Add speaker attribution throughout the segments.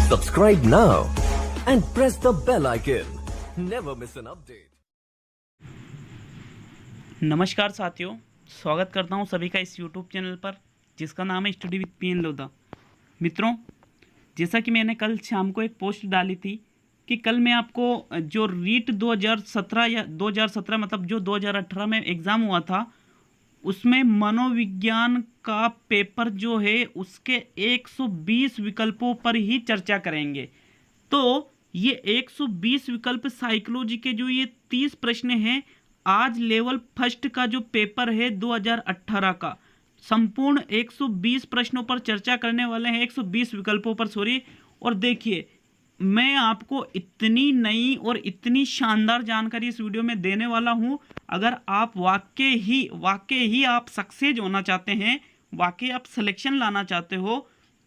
Speaker 1: Subscribe now and press the bell icon. Never miss an update.
Speaker 2: नमस्कार साथियों, स्वागत करता हूं सभी का इस YouTube चैनल पर जिसका नाम है स्टडी विद पीएन लोधा। मित्रों, जैसा कि मैंने कल शाम को एक पोस्ट डाली थी कि कल मैं आपको जो रीट 2017 या 2017 मतलब जो 2018 में एग्ज़ाम हुआ था उसमें मनोविज्ञान का पेपर जो है उसके 120 विकल्पों पर ही चर्चा करेंगे। तो ये 120 विकल्प साइकोलॉजी के जो ये 30 प्रश्न हैं, आज लेवल फर्स्ट का जो पेपर है 2018 का संपूर्ण 120 प्रश्नों पर चर्चा करने वाले हैं, 120 विकल्पों पर सॉरी। और देखिए, मैं आपको इतनी नई और इतनी शानदार जानकारी इस वीडियो में देने वाला हूं। अगर आप वाकई ही आप सक्सेस होना चाहते हैं, वाकई आप सिलेक्शन लाना चाहते हो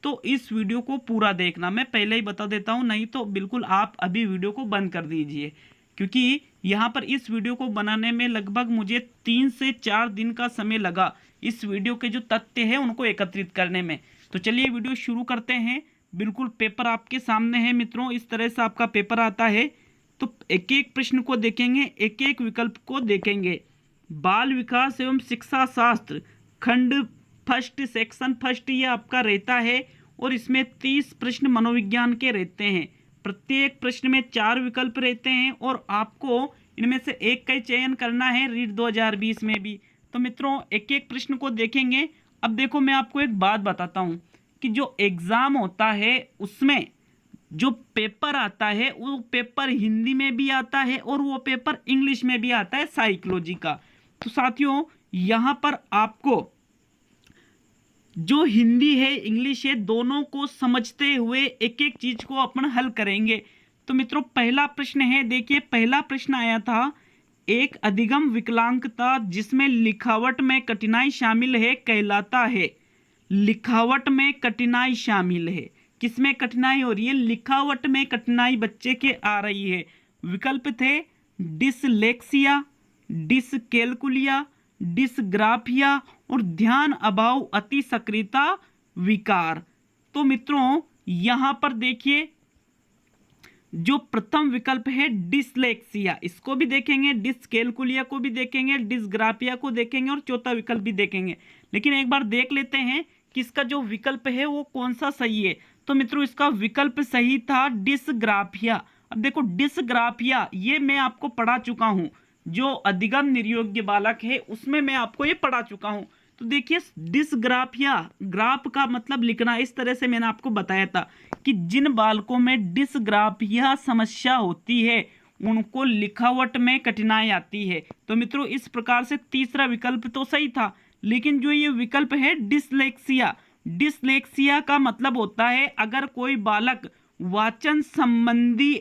Speaker 2: तो इस वीडियो को पूरा देखना। मैं पहले ही बता देता हूं, नहीं तो बिल्कुल आप अभी वीडियो को बंद कर दीजिए, क्योंकि यहाँ पर इस वीडियो को बनाने में लगभग मुझे 3 से 4 दिन का समय लगा इस वीडियो के जो तथ्य हैं उनको एकत्रित करने में। तो चलिए वीडियो शुरू करते हैं। बिल्कुल पेपर आपके सामने है मित्रों, इस तरह से आपका पेपर आता है। तो एक एक प्रश्न को देखेंगे, एक एक विकल्प को देखेंगे। बाल विकास एवं शिक्षा शास्त्र खंड फर्स्ट सेक्शन फर्स्ट ये आपका रहता है और इसमें 30 प्रश्न मनोविज्ञान के रहते हैं। प्रत्येक प्रश्न में 4 विकल्प रहते हैं और आपको इनमें से एक का ही चयन करना है रीट 2020 में भी। तो मित्रों, एक एक प्रश्न को देखेंगे। अब देखो, मैं आपको एक बात बताता हूँ कि जो एग्ज़ाम होता है उसमें जो पेपर आता है वो पेपर हिंदी में भी आता है और वो पेपर इंग्लिश में भी आता है साइकोलॉजी का। तो साथियों, यहाँ पर आपको जो हिंदी है इंग्लिश है दोनों को समझते हुए एक एक चीज को अपन हल करेंगे। तो मित्रों, पहला प्रश्न है, देखिए पहला प्रश्न आया था, एक अधिगम विकलांगता जिसमें लिखावट में कठिनाई शामिल है कहलाता है। लिखावट में कठिनाई शामिल है, किसमें कठिनाई हो रही है? लिखावट में कठिनाई बच्चे के आ रही है। विकल्प थे डिसलेक्सिया, डिसकैल्कुलिया, डिसग्राफिया और ध्यान अभाव अति सक्रियता विकार। तो मित्रों, यहां पर देखिए जो प्रथम विकल्प है डिसलेक्सिया, इसको भी देखेंगे, डिसकैल्कुलिया को भी देखेंगे, डिसग्राफिया को देखेंगे और चौथा विकल्प भी देखेंगे। लेकिन एक बार देख लेते हैं कि इसका जो विकल्प है वो कौन सा सही है। तो मित्रों, इसका विकल्प सही था डिसग्राफिया। अब देखो, डिसग्राफिया ये मैं आपको पढ़ा चुका हूं, जो अधिगम निर्योग्य बालक है उसमें मैं आपको ये पढ़ा चुका हूं। तो देखिए, डिसग्राफिया, ग्राफ का मतलब लिखना, इस तरह से मैंने आपको बताया था कि जिन बालकों में डिसग्राफिया समस्या होती है उनको लिखावट में कठिनाई आती है। तो मित्रों, इस प्रकार से तीसरा विकल्प तो सही था। लेकिन जो ये विकल्प है डिसलेक्सिया, डिसलेक्सिया का मतलब होता है अगर कोई बालक वाचन संबंधी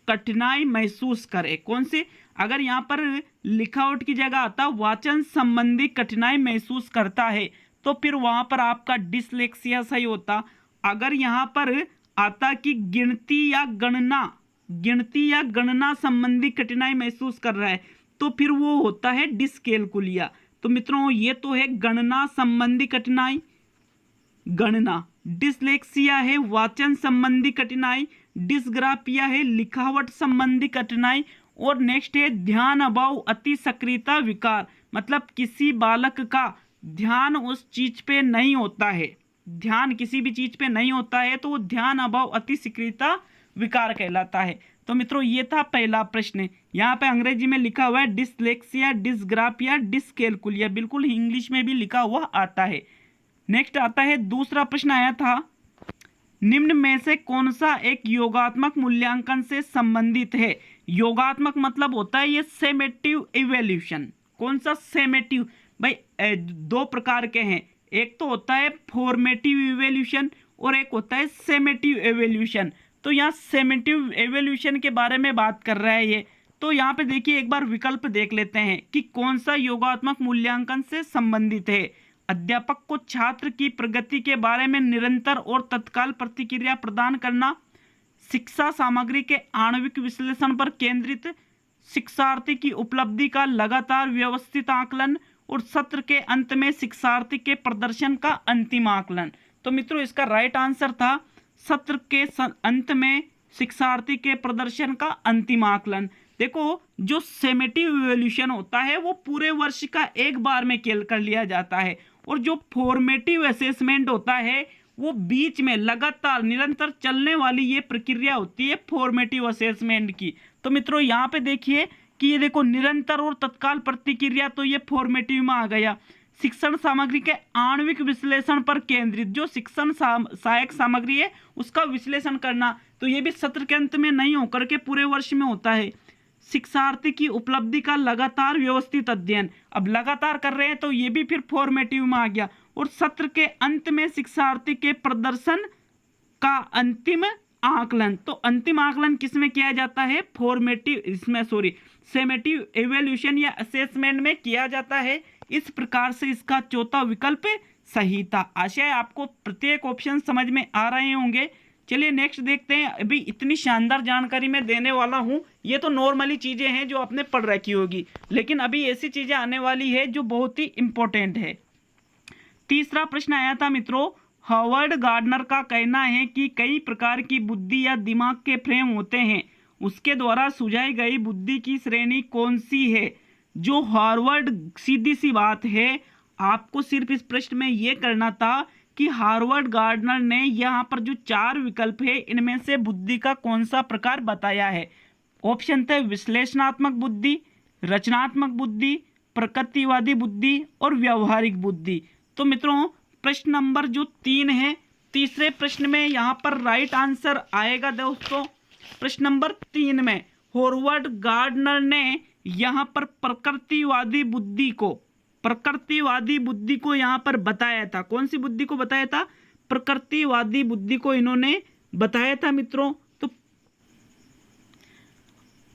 Speaker 2: कठिनाई महसूस करे। कौन सी? अगर यहाँ पर लिखावट की जगह आता वाचन संबंधी कठिनाई महसूस करता है तो फिर वहां पर आपका डिसलेक्सिया सही होता। अगर यहाँ पर आता कि गिनती या गणना संबंधी कठिनाई महसूस कर रहा है तो फिर वो होता है डिसकैल्कुलिया। तो मित्रों, ये तो है गणना संबंधी कठिनाई, गणना। डिसलेक्सिया है वाचन संबंधी कठिनाई, डिसग्राफिया है लिखावट संबंधी कठिनाई और नेक्स्ट है ध्यान अभाव अति सक्रियता विकार। मतलब किसी बालक का ध्यान उस चीज पे नहीं होता है, ध्यान किसी भी चीज पे नहीं होता है तो वो ध्यान अभाव अति सक्रियता विकार कहलाता है। तो मित्रों, ये था पहला प्रश्न। यहाँ पे अंग्रेजी में लिखा हुआ है डिसलेक्सिया, डिसग्राफिया, डिसकैल्कुलिया, बिल्कुल इंग्लिश में भी लिखा हुआ आता है। नेक्स्ट आता है दूसरा प्रश्न आया था, निम्न में से कौन सा एक योगात्मक मूल्यांकन से संबंधित है? योगात्मक मतलब होता है ये सेमेटिव इवैल्यूएशन। कौन सा सेमेटिव? भाई 2 प्रकार के हैं, एक तो होता है फॉर्मेटिव इवैल्यूएशन और एक होता है सेमेटिव इवैल्यूएशन। तो यहाँ सेमेटिव इवैल्यूएशन के बारे में बात कर रहा है ये। तो यहाँ पे देखिए, एक बार विकल्प देख लेते हैं कि कौन सा योगात्मक मूल्यांकन से संबंधित है। अध्यापक को छात्र की प्रगति के बारे में निरंतर और तत्काल प्रतिक्रिया प्रदान करना, शिक्षा सामग्री के आणविक विश्लेषण पर केंद्रित, शिक्षार्थी की उपलब्धि का लगातार व्यवस्थित आकलन और सत्र के अंत में शिक्षार्थी के प्रदर्शन का अंतिम आकलन। तो मित्रों, इसका राइट आंसर था सत्र के अंत में शिक्षार्थी के प्रदर्शन का अंतिम आकलन। देखो, जो सेमेटिव इवैल्यूएशन होता है वो पूरे वर्ष का एक बार में कर लिया जाता है, और जो फॉर्मेटिव असेसमेंट होता है वो बीच में लगातार निरंतर चलने वाली ये प्रक्रिया होती है फॉर्मेटिव असेसमेंट की। तो मित्रों यहाँ पे देखिए कि ये देखो निरंतर और तत्काल प्रतिक्रिया, तो ये फॉर्मेटिव में आ गया। शिक्षण सामग्री के आणविक विश्लेषण पर केंद्रित, जो शिक्षण सहायक सामग्री है उसका विश्लेषण करना, तो ये भी सत्र के अंत में नहीं होकर के पूरे वर्ष में होता है। शिक्षार्थी की उपलब्धि का लगातार व्यवस्थित अध्ययन, अब लगातार कर रहे हैं तो ये भी फिर फॉर्मेटिव में आ गया। और सत्र के अंत में शिक्षार्थी के प्रदर्शन का अंतिम आकलन, तो अंतिम आकलन किसमें किया जाता है? फॉर्मेटिव, इसमें सेमेटिव इवैल्यूएशन या असेसमेंट में किया जाता है। इस प्रकार से इसका चौथा विकल्प सही था। आशा है आपको प्रत्येक ऑप्शन समझ में आ रहे होंगे। चलिए नेक्स्ट देखते हैं। अभी इतनी शानदार जानकारी मैं देने वाला हूं, ये तो नॉर्मली चीजें हैं जो आपने पढ़ रखी होगी, लेकिन अभी ऐसी चीजें आने वाली है जो बहुत ही इंपॉर्टेंट है। तीसरा प्रश्न आया था मित्रों, हार्वर्ड गार्डनर का कहना है कि कई प्रकार की बुद्धि या दिमाग के फ्रेम होते हैं, उसके द्वारा सुझाई गई बुद्धि की श्रेणी कौन सी है? जो हार्वर्ड, सीधी सी बात है, आपको सिर्फ इस प्रश्न में यह करना था कि हार्वर्ड गार्डनर ने यहाँ पर जो 4 विकल्प है इनमें से बुद्धि का कौन सा प्रकार बताया है। ऑप्शन थे विश्लेषणात्मक बुद्धि, रचनात्मक बुद्धि, प्रकृतिवादी बुद्धि और व्यवहारिक बुद्धि। तो मित्रों प्रश्न नंबर जो 3 है, तीसरे प्रश्न में यहाँ पर राइट आंसर आएगा दोस्तों। प्रश्न नंबर 3 में हार्वर्ड गार्डनर ने यहाँ पर प्रकृतिवादी बुद्धि को यहाँ पर बताया था। कौन सी बुद्धि को बताया था? प्रकृतिवादी बुद्धि को इन्होंने बताया था मित्रों। तो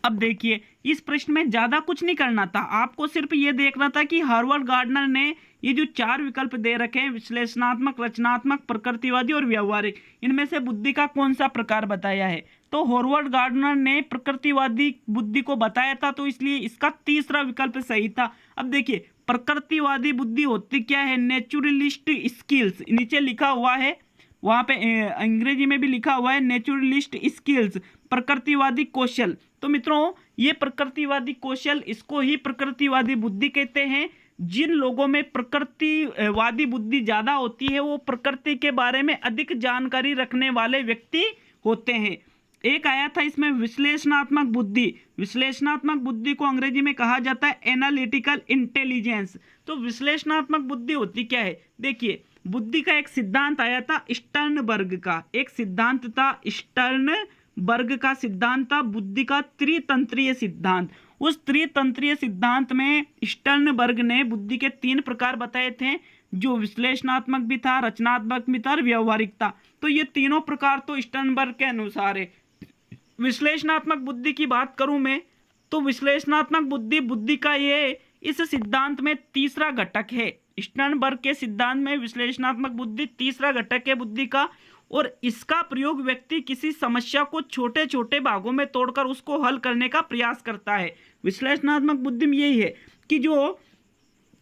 Speaker 2: अब देखिए, इस प्रश्न में ज्यादा कुछ नहीं करना था, आपको सिर्फ ये देखना था कि हार्वर्ड गार्डनर ने ये जो 4 विकल्प दे रखे हैं, विश्लेषणात्मक, रचनात्मक, प्रकृतिवादी और व्यवहारिक, इनमें से बुद्धि का कौन सा प्रकार बताया है। तो हार्वर्ड गार्डनर ने प्रकृतिवादी बुद्धि को बताया था, तो इसलिए इसका तीसरा विकल्प सही था। अब देखिए, प्रकृतिवादी बुद्धि होती क्या है? नेचुरलिस्ट स्किल्स, नीचे लिखा हुआ है, वहां पे अंग्रेजी में भी लिखा हुआ है नेचुरलिस्ट स्किल्स, प्रकृतिवादी कौशल। तो मित्रों ये प्रकृतिवादी कौशल, इसको ही प्रकृतिवादी बुद्धि कहते हैं। जिन लोगों में प्रकृतिवादी बुद्धि ज्यादा होती है वो प्रकृति के बारे में अधिक जानकारी रखने वाले व्यक्ति होते हैं। एक आया था इसमें विश्लेषणात्मक बुद्धि। विश्लेषणात्मक बुद्धि को अंग्रेजी में कहा जाता है एनालिटिकल इंटेलिजेंस। तो विश्लेषणात्मक बुद्धि होती क्या है? देखिए, बुद्धि का एक सिद्धांत आया था स्टर्नबर्ग का, एक सिद्धांत था स्टर्नबर्ग का सिद्धांत था बुद्धि का त्रितंत्रीय सिद्धांत। उस त्रितंत्रीय सिद्धांत में स्टर्नबर्ग ने बुद्धि के 3 प्रकार बताए थे, जो विश्लेषणात्मक भी था, रचनात्मक भी था और व्यवहारिक था। तो ये तीनों प्रकार तो स्टर्नबर्ग के अनुसार है। विश्लेषणात्मक बुद्धि की बात करूं मैं, तो विश्लेषणात्मक बुद्धि का ये इस सिद्धांत में तीसरा घटक है। स्टर्नबर्ग के सिद्धांत में विश्लेषणात्मक बुद्धि तीसरा घटक है बुद्धि का, और इसका प्रयोग व्यक्ति किसी समस्या को छोटे छोटे भागों में तोड़कर उसको हल करने का प्रयास करता है। विश्लेषणात्मक बुद्धि में यही है कि जो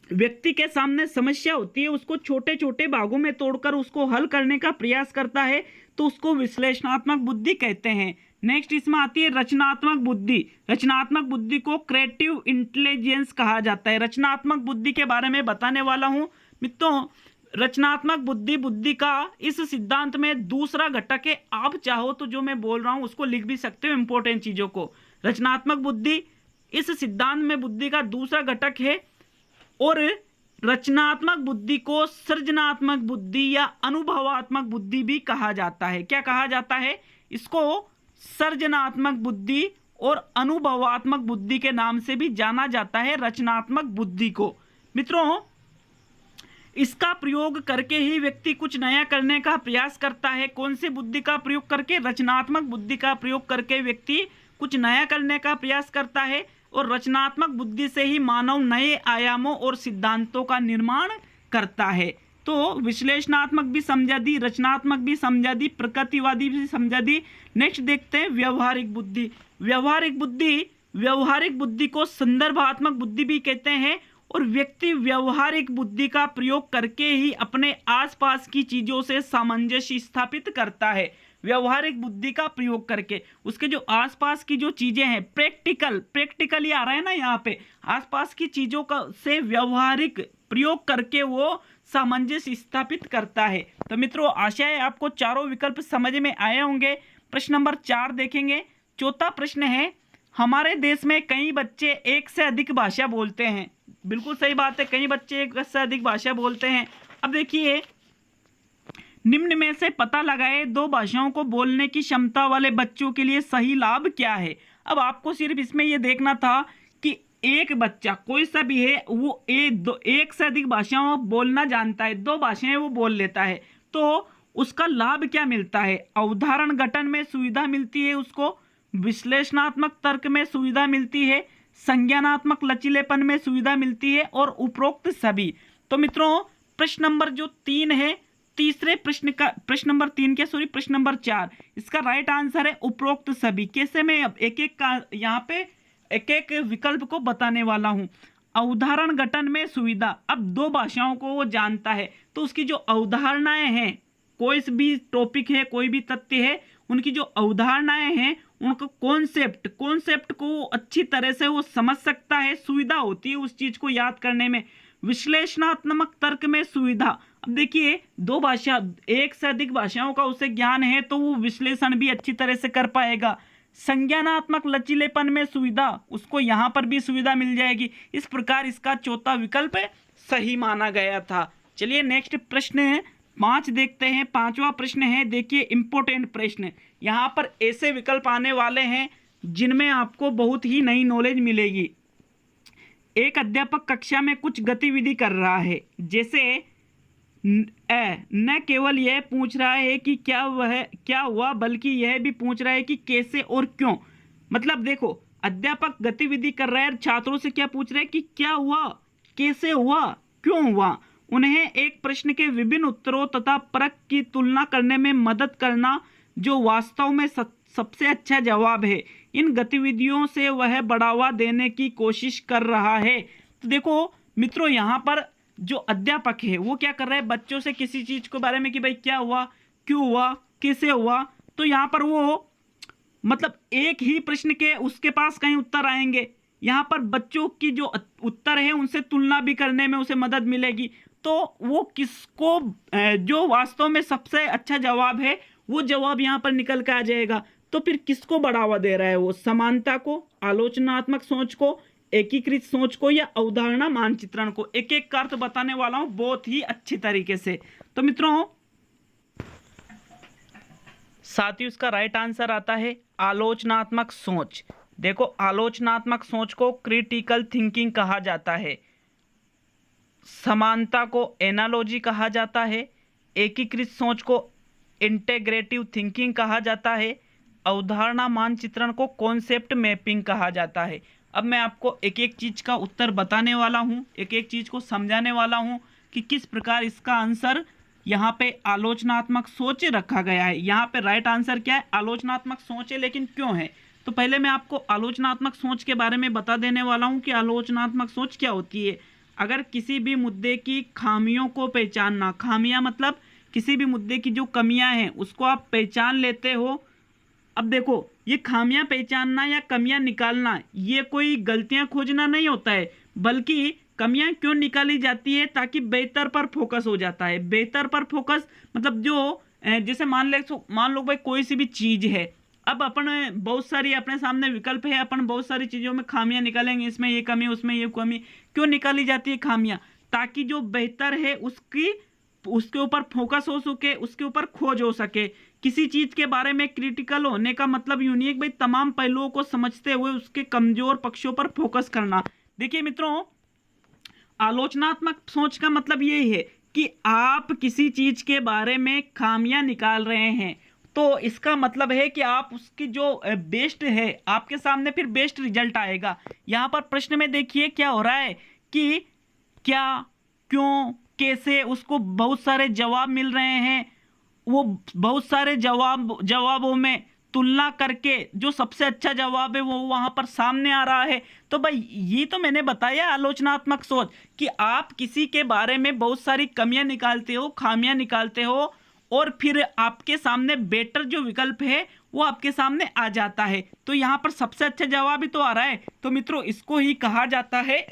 Speaker 2: व्यक्ति के सामने समस्या होती है उसको छोटे छोटे भागों में तोड़कर उसको हल करने का प्रयास करता है, तो उसको विश्लेषणात्मक बुद्धि कहते हैं। नेक्स्ट इसमें आती है रचनात्मक बुद्धि। रचनात्मक बुद्धि को क्रिएटिव इंटेलिजेंस कहा जाता है। रचनात्मक बुद्धि के बारे में बताने वाला हूं मित्रों। रचनात्मक बुद्धि का इस सिद्धांत में दूसरा घटक है। आप चाहो तो जो मैं बोल रहा हूं उसको लिख भी सकते हो, इंपॉर्टेंट चीजों को। रचनात्मक बुद्धि इस सिद्धांत में बुद्धि का दूसरा घटक है, और रचनात्मक बुद्धि को सृजनात्मक बुद्धि या अनुभवात्मक बुद्धि भी कहा जाता है। क्या कहा जाता है? इसको सृजनात्मक बुद्धि और अनुभवात्मक बुद्धि के नाम से भी जाना जाता है रचनात्मक बुद्धि को। मित्रों इसका प्रयोग करके ही व्यक्ति कुछ नया करने का प्रयास करता है। कौन सी बुद्धि का प्रयोग करके? रचनात्मक बुद्धि का प्रयोग करके व्यक्ति कुछ नया करने का प्रयास करता है, और रचनात्मक बुद्धि से ही मानव नए आयामों और सिद्धांतों का निर्माण करता है। तो विश्लेषणात्मक भी समझा दी, रचनात्मक भी समझा दी, प्रकृतिवादी भी समझा दी। नेक्स्ट देखते हैं व्यवहारिक बुद्धि। व्यवहारिक बुद्धि को संदर्भात्मक बुद्धि भी कहते हैं, और व्यक्ति व्यवहारिक बुद्धि का प्रयोग करके ही अपने आसपास की चीजों से सामंजस्य स्थापित करता है। व्यवहारिक बुद्धि का प्रयोग करके, उसके जो आसपास की जो चीजें हैं, प्रैक्टिकली आ रहा है ना यहाँ पे, आसपास की चीजों का से व्यवहारिक प्रयोग करके वो सामंजस्य स्थापित करता है। तो मित्रों, आशा है आपको चारों विकल्प समझ में आए होंगे। प्रश्न नंबर 4 देखेंगे। चौथा प्रश्न है, हमारे देश में कई बच्चे एक से अधिक भाषा बोलते हैं। बिल्कुल सही बात है, कई बच्चे एक से अधिक भाषा बोलते हैं। अब देखिए, निम्न में से पता लगाए 2 भाषाओं को बोलने की क्षमता वाले बच्चों के लिए सही लाभ क्या है। अब आपको सिर्फ इसमें यह देखना था कि एक बच्चा कोई सा भी है वो एक से अधिक भाषाओं बोलना जानता है, 2 भाषाएं वो बोल लेता है, तो उसका लाभ क्या मिलता है। अवधारण गठन में सुविधा मिलती है उसको, विश्लेषणात्मक तर्क में सुविधा मिलती है, संज्ञानात्मक लचीलेपन में सुविधा मिलती है और उपरोक्त सभी। तो मित्रों, प्रश्न नंबर जो 3 है, तीसरे प्रश्न का, प्रश्न नंबर 3 क्या, सॉरी, प्रश्न नंबर 4, इसका राइट आंसर है उपरोक्त सभी। कैसे, मैं अब एक एक का यहाँ पे एक एक विकल्प को बताने वाला हूं। अवधारण गठन में सुविधा, अब 2 भाषाओं को वो जानता है, तो उसकी जो अवधारणाएं हैं, कोई भी टॉपिक है, कोई भी तथ्य है, उनकी जो अवधारणाएं हैं, उनको कॉन्सेप्ट को अच्छी तरह से वो समझ सकता है, सुविधा होती है उस चीज को याद करने में। विश्लेषणात्मक तर्क में सुविधा, अब देखिए 2 भाषा, एक से अधिक भाषाओं का उसे ज्ञान है तो वो विश्लेषण भी अच्छी तरह से कर पाएगा। संज्ञानात्मक लचीलेपन में सुविधा, उसको यहाँ पर भी सुविधा मिल जाएगी। इस प्रकार इसका चौथा विकल्प सही माना गया था। चलिए नेक्स्ट प्रश्न है 5 देखते हैं। 5वां प्रश्न है, देखिए इंपॉर्टेंट प्रश्न। यहाँ पर ऐसे विकल्प आने वाले हैं जिनमें आपको बहुत ही नई नॉलेज मिलेगी। एक अध्यापक कक्षा में कुछ गतिविधि कर रहा है, जैसे न केवल यह पूछ रहा है कि क्या हुआ, बल्कि यह भी पूछ रहा है कि कैसे और क्यों। मतलब देखो, अध्यापक गतिविधि कर रहा है, छात्रों से क्या पूछ रहा है कि क्या हुआ, कैसे हुआ, क्यों हुआ। उन्हें एक प्रश्न के विभिन्न उत्तरों तथा परख की तुलना करने में मदद करना जो वास्तव में सबसे अच्छा जवाब है। इन गतिविधियों से वह बढ़ावा देने की कोशिश कर रहा है। तो देखो मित्रों, यहाँ पर जो अध्यापक है वो क्या कर रहा है, बच्चों से किसी चीज के बारे में कि भाई क्या हुआ, क्यों हुआ, कैसे हुआ। तो यहाँ पर वो मतलब एक ही प्रश्न के उसके पास कई उत्तर आएंगे, यहाँ पर बच्चों की जो उत्तर है उनसे तुलना भी करने में उसे मदद मिलेगी। तो वो किसको, जो वास्तव में सबसे अच्छा जवाब है वो जवाब यहाँ पर निकल के आ जाएगा। तो फिर किसको बढ़ावा दे रहा है वो, समानता को, आलोचनात्मक सोच को, एकीकृत सोच को, या अवधारणा मानचित्रण को। एक एक का अर्थ बताने वाला हूं बहुत ही अच्छी तरीके से। तो मित्रों, साथ ही उसका राइट आंसर आता है आलोचनात्मक सोच। देखो, आलोचनात्मक सोच को क्रिटिकल थिंकिंग कहा जाता है, समानता को एनालॉजी कहा जाता है, एकीकृत सोच को इंटेग्रेटिव थिंकिंग कहा जाता है, अवधारणा मानचित्रण को कॉन्सेप्ट मैपिंग कहा जाता है। अब मैं आपको एक एक चीज का उत्तर बताने वाला हूं, एक एक चीज को समझाने वाला हूं कि किस प्रकार इसका आंसर यहाँ पे आलोचनात्मक सोच रखा गया है। यहाँ पे राइट आंसर क्या है, आलोचनात्मक सोच है, लेकिन क्यों है। तो पहले मैं आपको आलोचनात्मक सोच के बारे में बता देने वाला हूँ कि आलोचनात्मक सोच क्या होती है। अगर किसी भी मुद्दे की खामियों को पहचानना, खामियां मतलब किसी भी मुद्दे की जो कमियां हैं उसको आप पहचान लेते हो। अब देखो, ये खामियां पहचानना या कमियां निकालना ये कोई गलतियां खोजना नहीं होता है, बल्कि कमियां क्यों निकाली जाती है, ताकि बेहतर पर फोकस हो जाता है। बेहतर पर फोकस मतलब जो जैसे मान लो भाई कोई सी भी चीज है, अब अपन बहुत सारी अपने सामने विकल्प है, अपन बहुत सारी चीजों में खामियां निकालेंगे, इसमें ये कमी, उसमें ये कमी। क्यों निकाली जाती है खामियां, ताकि जो बेहतर है उसके ऊपर फोकस हो सके, उसके ऊपर खोज हो सके। किसी चीज के बारे में क्रिटिकल होने का मतलब यूं नहीं है भाई तमाम पहलुओं को समझते हुए उसके कमजोर पक्षों पर फोकस करना। देखिए मित्रों, आलोचनात्मक सोच का मतलब यही है कि आप किसी चीज के बारे में खामियां निकाल रहे हैं, तो इसका मतलब है कि आप उसकी जो बेस्ट है आपके सामने फिर बेस्ट रिजल्ट आएगा। यहां पर प्रश्न में देखिए क्या हो रहा है कि क्या, क्यों, कैसे, उसको बहुत सारे जवाब मिल रहे हैं। वो बहुत सारे जवाबों में तुलना करके जो सबसे अच्छा जवाब है वो वहां पर सामने आ रहा है। तो भाई ये तो मैंने बताया आलोचनात्मक सोच, कि आप किसी के बारे में बहुत सारी कमियां निकालते हो, खामियां निकालते हो, और फिर आपके सामने बेटर जो विकल्प है वो आपके सामने आ जाता है। तो यहाँ पर सबसे अच्छा जवाब ही तो आ रहा है। तो मित्रों इसको ही कहा जाता है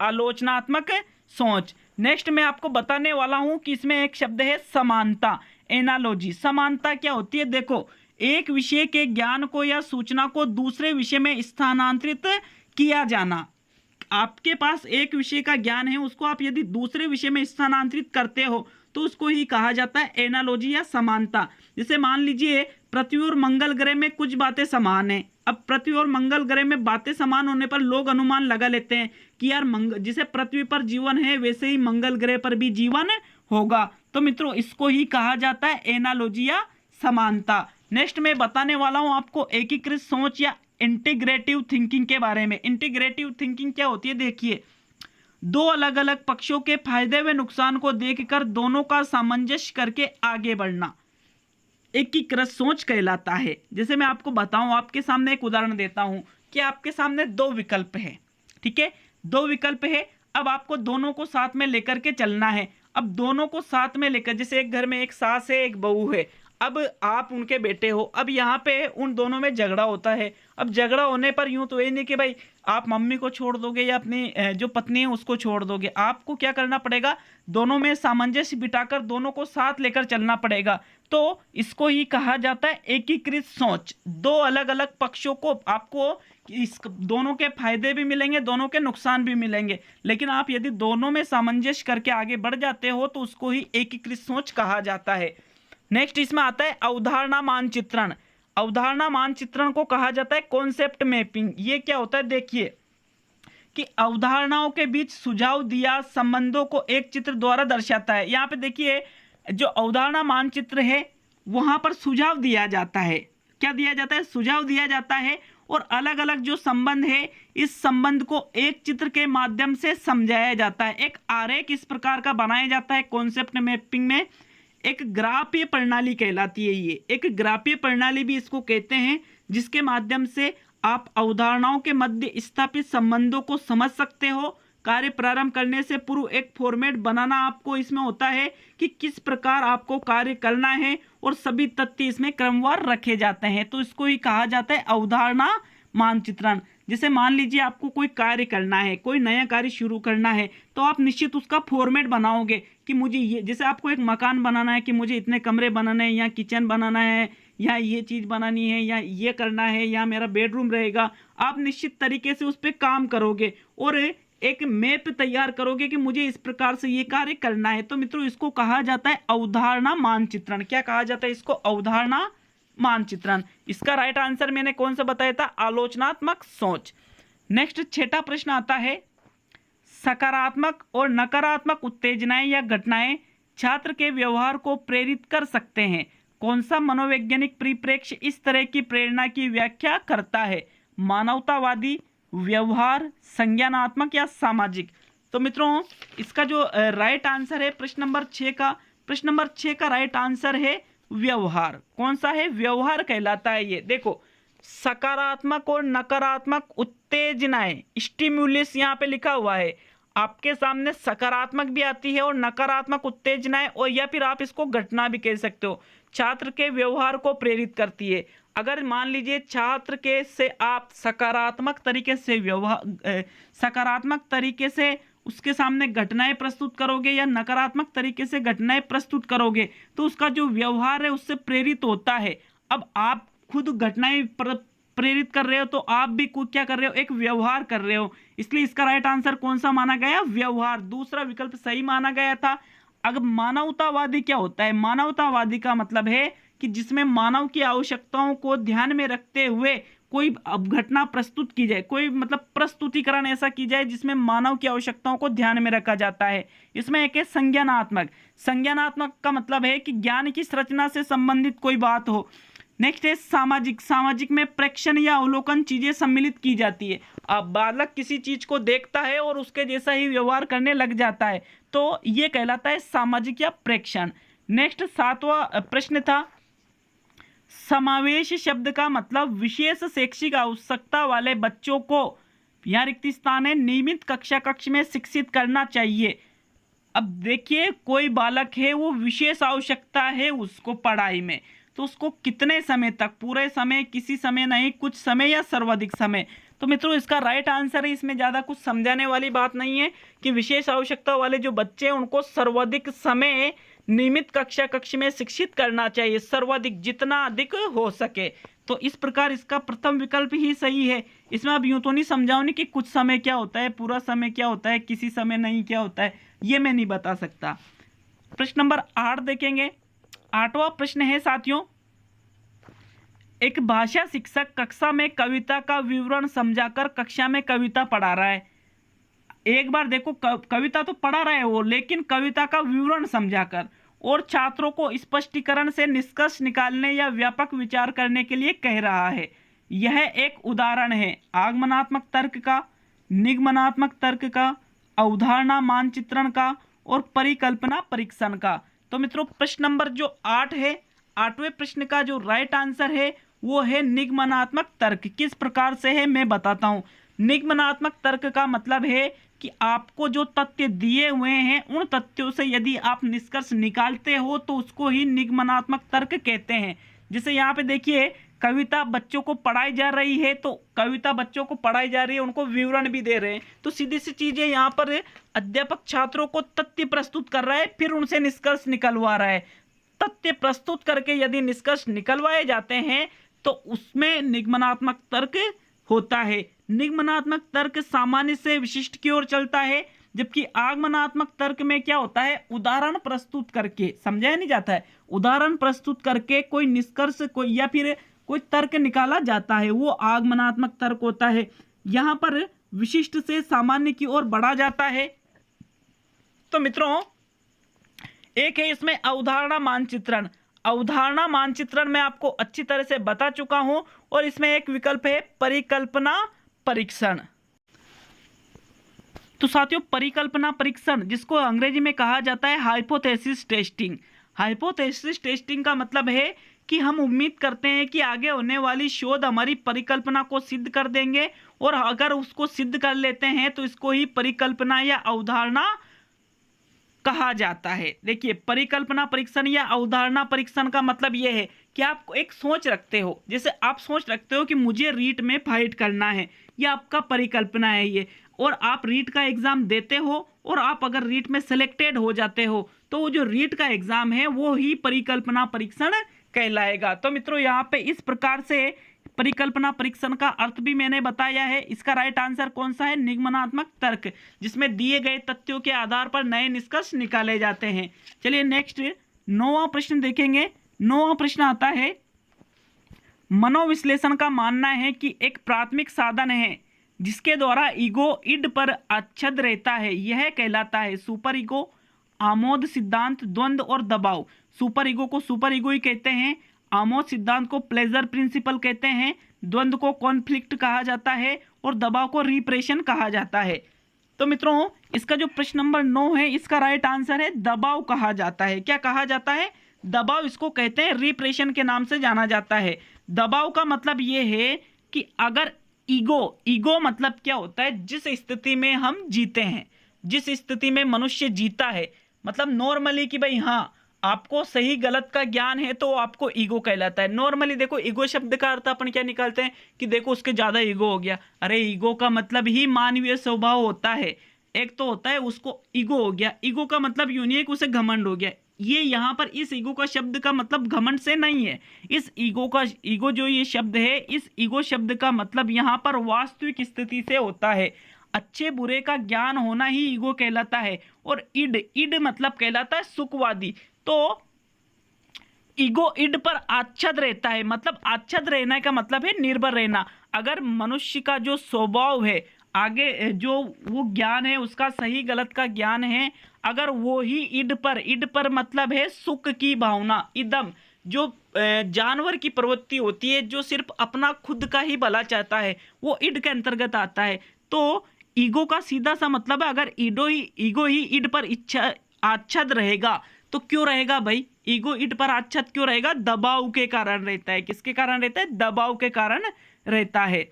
Speaker 2: आलोचनात्मक सोच। नेक्स्ट मैं आपको बताने वाला हूं कि इसमें एक शब्द है समानता, एनालॉजी। समानता क्या होती है? देखो, एक विषय के ज्ञान को या सूचना को दूसरे विषय में स्थानांतरित किया जाना। आपके पास एक विषय का ज्ञान है, उसको आप यदि दूसरे विषय में स्थानांतरित करते हो तो उसको ही कहा जाता है एनालॉजी या समानता। जैसे मान लीजिए पृथ्वी और मंगल ग्रह में कुछ बातें समान हैं। अब पृथ्वी और मंगल ग्रह में बातें समान होने पर लोग अनुमान लगा लेते हैं कि यार जैसे पृथ्वी पर जीवन है वैसे ही मंगल ग्रह पर भी जीवन होगा। तो मित्रों इसको ही कहा जाता है एनालॉजी या समानता। नेक्स्ट मैं बताने वाला हूं आपको एकीकृत सोच या इंटीग्रेटिव थिंकिंग के बारे में। इंटीग्रेटिव थिंकिंग क्या होती है? देखिए, दो अलग अलग पक्षों के फायदे व नुकसान को देखकर दोनों का सामंजस्य करके आगे बढ़ना एकीकृत सोच कहलाता है। जैसे मैं आपको बताऊं, आपके सामने एक उदाहरण देता हूं कि आपके सामने दो विकल्प है, ठीक है, दो विकल्प है। अब आपको दोनों को साथ में लेकर के चलना है। अब दोनों को साथ में लेकर, जैसे एक घर में एक सास है एक बहू है, अब आप उनके बेटे हो। अब यहाँ पे उन दोनों में झगड़ा होता है। अब झगड़ा होने पर यूं तो ये नहीं कि भाई आप मम्मी को छोड़ दोगे या अपनी जो पत्नी है उसको छोड़ दोगे। आपको क्या करना पड़ेगा? दोनों में सामंजस्य बिठाकर दोनों को साथ लेकर चलना पड़ेगा। तो इसको ही कहा जाता है एकीकृत सोच। दो अलग अलग पक्षों को आपको इस दोनों के फायदे भी मिलेंगे, दोनों के नुकसान भी मिलेंगे, लेकिन आप यदि दोनों में सामंजस्य करके आगे बढ़ जाते हो तो उसको ही एकीकृत सोच कहा जाता है। नेक्स्ट इसमें आता है अवधारणा मानचित्रण। अवधारणा मानचित्रण को कहा जाता है कॉन्सेप्ट मैपिंग। ये क्या होता है? देखिए कि अवधारणाओं के बीच सुझाव दिया संबंधों को एक चित्र द्वारा दर्शाता है। यहाँ पे देखिए जो अवधारणा मानचित्र है वहां पर सुझाव दिया जाता है। क्या दिया जाता है? सुझाव दिया जाता है और अलग अलग जो संबंध है इस संबंध को एक चित्र के माध्यम से समझाया जाता है। एक आरेख इस प्रकार का बनाया जाता है कॉन्सेप्ट मैपिंग में। एक ग्राफीय प्रणाली कहलाती है ये, एक ग्राफीय प्रणाली भी इसको कहते हैं, जिसके माध्यम से आप अवधारणाओं के मध्य स्थापित संबंधों को समझ सकते हो। कार्य प्रारंभ करने से पूर्व एक फॉर्मेट बनाना आपको इसमें होता है कि किस प्रकार आपको कार्य करना है और सभी तथ्य इसमें क्रमवार रखे जाते हैं। तो इसको ही कहा जाता है अवधारणा मानचित्रण। जैसे मान लीजिए आपको कोई कार्य करना है, कोई नया कार्य शुरू करना है, तो आप निश्चित उसका फॉर्मेट बनाओगे कि मुझे ये, जैसे आपको एक मकान बनाना है कि मुझे इतने कमरे बनाने हैं, या किचन बनाना है, या ये चीज़ बनानी है, या ये करना है, या मेरा बेडरूम रहेगा। आप निश्चित तरीके से उस पर काम करोगे और एक मैप तैयार करोगे कि मुझे इस प्रकार से ये कार्य करना है। तो मित्रों इसको कहा जाता है अवधारणा मानचित्रण। क्या कहा जाता है इसको? अवधारणा मानचित्रण। इसका राइट आंसर मैंने कौन सा बताया था? आलोचनात्मक सोच। नेक्स्ट छठा प्रश्न आता है, सकारात्मक और नकारात्मक उत्तेजनाएं या घटनाएं छात्र के व्यवहार को प्रेरित कर सकते हैं। कौन सा मनोवैज्ञानिक परिप्रेक्ष्य इस तरह की प्रेरणा की व्याख्या करता है? मानवतावादी, व्यवहार, संज्ञानात्मक या सामाजिक? तो मित्रों इसका जो राइट आंसर है प्रश्न नंबर 6 का राइट आंसर है व्यवहार। कौन सा है? व्यवहार कहलाता है ये। देखो, सकारात्मक और नकारात्मक उत्तेजनाएं, स्टिमुलस यहाँ पे लिखा हुआ है। आपके सामने सकारात्मक भी आती है और नकारात्मक उत्तेजनाएं, और या फिर आप इसको घटना भी कह सकते हो, छात्र के व्यवहार को प्रेरित करती है। अगर मान लीजिए छात्र के से आप सकारात्मक तरीके से उसके सामने घटनाएं प्रस्तुत करोगे या नकारात्मक तरीके से घटनाएं प्रस्तुत करोगे तो उसका जो व्यवहार है उससे प्रेरित होता है। अब आप खुद घटनाएं प्रेरित कर रहे हो तो आप भी खुद क्या कर रहे हो? एक व्यवहार कर रहे हो। इसलिए इसका राइट आंसर कौन सा माना गया? व्यवहार। दूसरा विकल्प सही माना गया था। अब मानवतावादी क्या होता है? मानवतावादी का मतलब है कि जिसमें मानव की आवश्यकताओं को ध्यान में रखते हुए कोई घटना प्रस्तुत की जाए, कोई मतलब प्रस्तुतिकरण ऐसा की जाए जिसमें मानव की आवश्यकताओं को ध्यान में रखा जाता है। इसमें एक है संज्ञानात्मक। संज्ञानात्मक का मतलब है कि ज्ञान की संरचना से संबंधित कोई बात हो। नेक्स्ट है सामाजिक। सामाजिक में प्रेक्षण या अवलोकन चीजें सम्मिलित की जाती है। अब बालक किसी चीज को देखता है और उसके जैसा ही व्यवहार करने लग जाता है, तो ये कहलाता है सामाजिक या प्रेक्षण। नेक्स्ट 7वां प्रश्न था, समावेश शब्द का मतलब विशेष शैक्षिक आवश्यकता वाले बच्चों को, यहाँ रिक्त स्थान है, नियमित कक्षा में शिक्षित करना चाहिए। अब देखिए कोई बालक है, वो विशेष आवश्यकता है उसको पढ़ाई में, तो उसको कितने समय तक, पूरे समय, किसी समय नहीं, कुछ समय या सर्वाधिक समय। तो मित्रों इसका राइट आंसर है, इसमें ज़्यादा कुछ समझाने वाली बात नहीं है कि विशेष आवश्यकता वाले जो बच्चे हैं उनको सर्वाधिक समय नियमित कक्ष में शिक्षित करना चाहिए, सर्वाधिक जितना अधिक हो सके। तो इस प्रकार इसका प्रथम विकल्प ही सही है। इसमें आप यूं तो नहीं समझाओ नहीं कि कुछ समय क्या होता है, पूरा समय क्या होता है, किसी समय नहीं क्या होता है, ये मैं नहीं बता सकता। प्रश्न नंबर 8 देखेंगे। 8वां प्रश्न है साथियों, एक भाषा शिक्षक कक्षा में कविता का विवरण समझाकर कक्षा में कविता पढ़ा रहा है। एक बार देखो, कविता तो पढ़ा रहा है वो, लेकिन कविता का विवरण समझाकर, और छात्रों को स्पष्टीकरण से निष्कर्ष निकालने या व्यापक विचार करने के लिए कह रहा है। यह एक उदाहरण है आगमनात्मक तर्क का, निगमनात्मक तर्क का, अवधारणा मानचित्रण का और परिकल्पना परीक्षण का। तो मित्रों प्रश्न नंबर जो 8 है, 8वें प्रश्न का जो राइट आंसर है वो है निगमनात्मक तर्क। किस प्रकार से है मैं बताता हूं। निगमनात्मक तर्क का मतलब है कि आपको जो तथ्य दिए हुए हैं उन तथ्यों से यदि आप निष्कर्ष निकालते हो तो उसको ही निगमनात्मक तर्क कहते हैं। जैसे यहाँ पे देखिए कविता बच्चों को पढ़ाई जा रही है, तो कविता बच्चों को पढ़ाई जा रही है, उनको विवरण भी दे रहे हैं, तो सीधी सी चीज है, यहाँ पर अध्यापक छात्रों को तथ्य प्रस्तुत कर रहा है, फिर उनसे निष्कर्ष निकलवा रहा है। तथ्य प्रस्तुत करके यदि निष्कर्ष निकलवाए जाते हैं तो उसमें निगमनात्मक तर्क होता है। निगमनात्मक तर्क सामान्य से विशिष्ट की ओर चलता है, जबकि आगमनात्मक तर्क में क्या होता है, उदाहरण प्रस्तुत करके, समझाया नहीं जाता है, उदाहरण प्रस्तुत करके कोई निष्कर्ष कोई या फिर कोई तर्क निकाला जाता है, वो आगमनात्मक तर्क होता है। यहाँ पर विशिष्ट से सामान्य की ओर बढ़ा जाता है। तो मित्रों एक है इसमें अवधारणा मानचित्रण। अवधारणा मानचित्रण मैं आपको अच्छी तरह से बता चुका हूं, और इसमें एक विकल्प है परिकल्पना परीक्षण। तो साथियों परिकल्पना परीक्षण, जिसको अंग्रेजी में कहा जाता है हाइपोथेसिस टेस्टिंग। हाइपोथेसिस टेस्टिंग का मतलब है कि हम उम्मीद करते हैं कि आगे होने वाली शोध हमारी परिकल्पना को सिद्ध कर देंगे, और अगर उसको सिद्ध कर लेते हैं तो इसको ही परिकल्पना या अवधारणा कहा जाता है। देखिए परिकल्पना परीक्षण या अवधारणा परीक्षण का मतलब यह है कि आप एक सोच रखते हो, जैसे आप सोच रखते हो कि मुझे रीट में फाइट करना है, यह आपका परिकल्पना है ये, और आप रीट का एग्जाम देते हो, और आप अगर रीट में सिलेक्टेड हो जाते हो तो वो जो रीट का एग्जाम है वो ही परिकल्पना परीक्षण कहलाएगा। तो मित्रों यहाँ पे इस प्रकार से परिकल्पना परीक्षण का अर्थ भी मैंने बताया है। इसका राइट आंसर कौन सा है, निगमनात्मक तर्क, जिसमें दिए गए तथ्यों के आधार पर नए निष्कर्ष निकाले जाते हैं। चलिए नेक्स्ट 9वां प्रश्न देखेंगे। 9वां प्रश्न आता है, मनोविश्लेषण का मानना है कि एक प्राथमिक साधन है जिसके द्वारा ईगो इड पर आच्छद रहता है, यह कहलाता है सुपर ईगो, आमोद सिद्धांत, द्वंद्व और दबाव। सुपर ईगो को सुपर ईगो ही कहते हैं, आमोद सिद्धांत को प्लेजर प्रिंसिपल कहते हैं, द्वंद्व को कॉन्फ्लिक्ट कहा जाता है, और दबाव को रिप्रेशन कहा जाता है। तो मित्रों इसका जो प्रश्न नंबर 9 है इसका राइट आंसर है दबाव कहा जाता है। क्या कहा जाता है, दबाव इसको कहते हैं, रिप्रेशन के नाम से जाना जाता है। दबाव का मतलब ये है कि अगर ईगो मतलब क्या होता है, जिस स्थिति में हम जीते हैं, जिस स्थिति में मनुष्य जीता है, मतलब नॉर्मली कि भाई हाँ आपको सही गलत का ज्ञान है तो आपको ईगो कहलाता है। नॉर्मली देखो ईगो शब्द का अर्थ अपन क्या निकालते हैं कि देखो उसके ज्यादा ईगो हो गया। अरे ईगो का मतलब ही मानवीय स्वभाव होता है। एक तो होता है उसको ईगो हो गया, ईगो का मतलब यूं नहीं है कि उसे घमंड हो गया। ये यहाँ पर इस ईगो का शब्द का मतलब घमंड से नहीं है। इस ईगो जो ये शब्द है, इस ईगो शब्द का मतलब यहाँ पर वास्तविक स्थिति से होता है। अच्छे बुरे का ज्ञान होना ही ईगो कहलाता है। और इड मतलब कहलाता है सुखवादी। तो ईगो इड पर आच्छद रहता है, मतलब आच्छद रहने का मतलब है निर्भर रहना। अगर मनुष्य का जो स्वभाव है, आगे जो वो ज्ञान है उसका सही गलत का ज्ञान है, अगर वो ही इड पर मतलब है सुख की भावना, इदम जो जानवर की प्रवृत्ति होती है जो सिर्फ अपना खुद का ही भला चाहता है, वो इड के अंतर्गत आता है। तो ईगो का सीधा सा मतलब है अगर ईगो ही इड पर आच्छद रहेगा तो क्यों रहेगा भाई, ईगो इड पर आच्छद क्यों रहेगा, दबाव के कारण रहता है। किसके कारण रहता है, दबाव के कारण रहता है।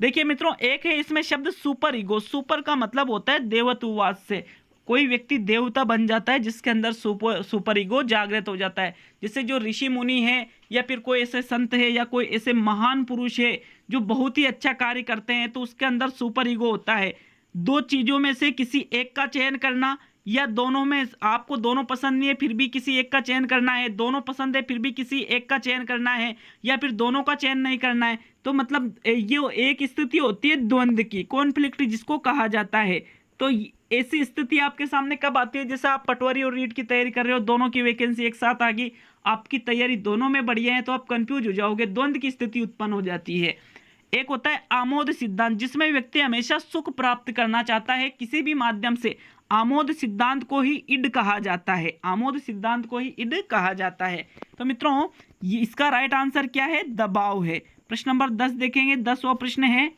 Speaker 2: देखिए मित्रों एक है इसमें शब्द सुपर ईगो। सुपर का मतलब होता है देवत्ववाद से, कोई व्यक्ति देवता बन जाता है जिसके अंदर सुपर ईगो जागृत हो जाता है। जैसे जो ऋषि मुनि है या फिर कोई ऐसे संत है या कोई ऐसे महान पुरुष है जो बहुत ही अच्छा कार्य करते हैं, तो उसके अंदर सुपर ईगो होता है। दो चीजों में से किसी एक का चयन करना, या दोनों में आपको दोनों पसंद नहीं है फिर भी किसी एक का चयन करना है, दोनों पसंद है फिर भी किसी एक का चयन करना है, या फिर दोनों का चयन नहीं करना है, तो मतलब ये एक स्थिति होती है द्वंद्व की, कॉन्फ्लिक्ट जिसको कहा जाता है। तो ऐसी स्थिति आपके सामने कब आती है? जैसे आप पटवारी और रीट की तैयारी कर रहे हो, दोनों की वैकेंसी एक साथ आ गई, आपकी तैयारी दोनों में बढ़िया है, तो आप कंफ्यूज हो जाओगे, द्वंद्व की स्थिति उत्पन्न हो जाती है। एक होता है आमोद सिद्धांत, जिसमें व्यक्ति हमेशा सुख प्राप्त करना चाहता है किसी भी माध्यम से। आमोद सिद्धांत को ही इड कहा जाता है, आमोद सिद्धांत को ही इड कहा जाता है। तो मित्रों ये इसका राइट आंसर क्या है? दबाव है। प्रश्न नंबर 10 देखेंगे। 10वां प्रश्न है,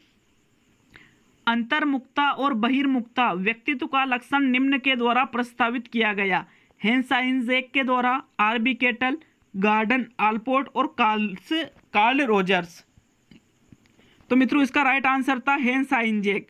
Speaker 2: अंतर्मुक्ता और बहिर्मुक्ता व्यक्तित्व का लक्षण निम्न के द्वारा प्रस्तावित किया गया। हेंस आइंजैक के द्वारा, आरबी केटल, गॉर्डन आलपोर्ट और कार्ल रोजर्स। तो मित्रों इसका राइट आंसर था हेंस आइंजैक।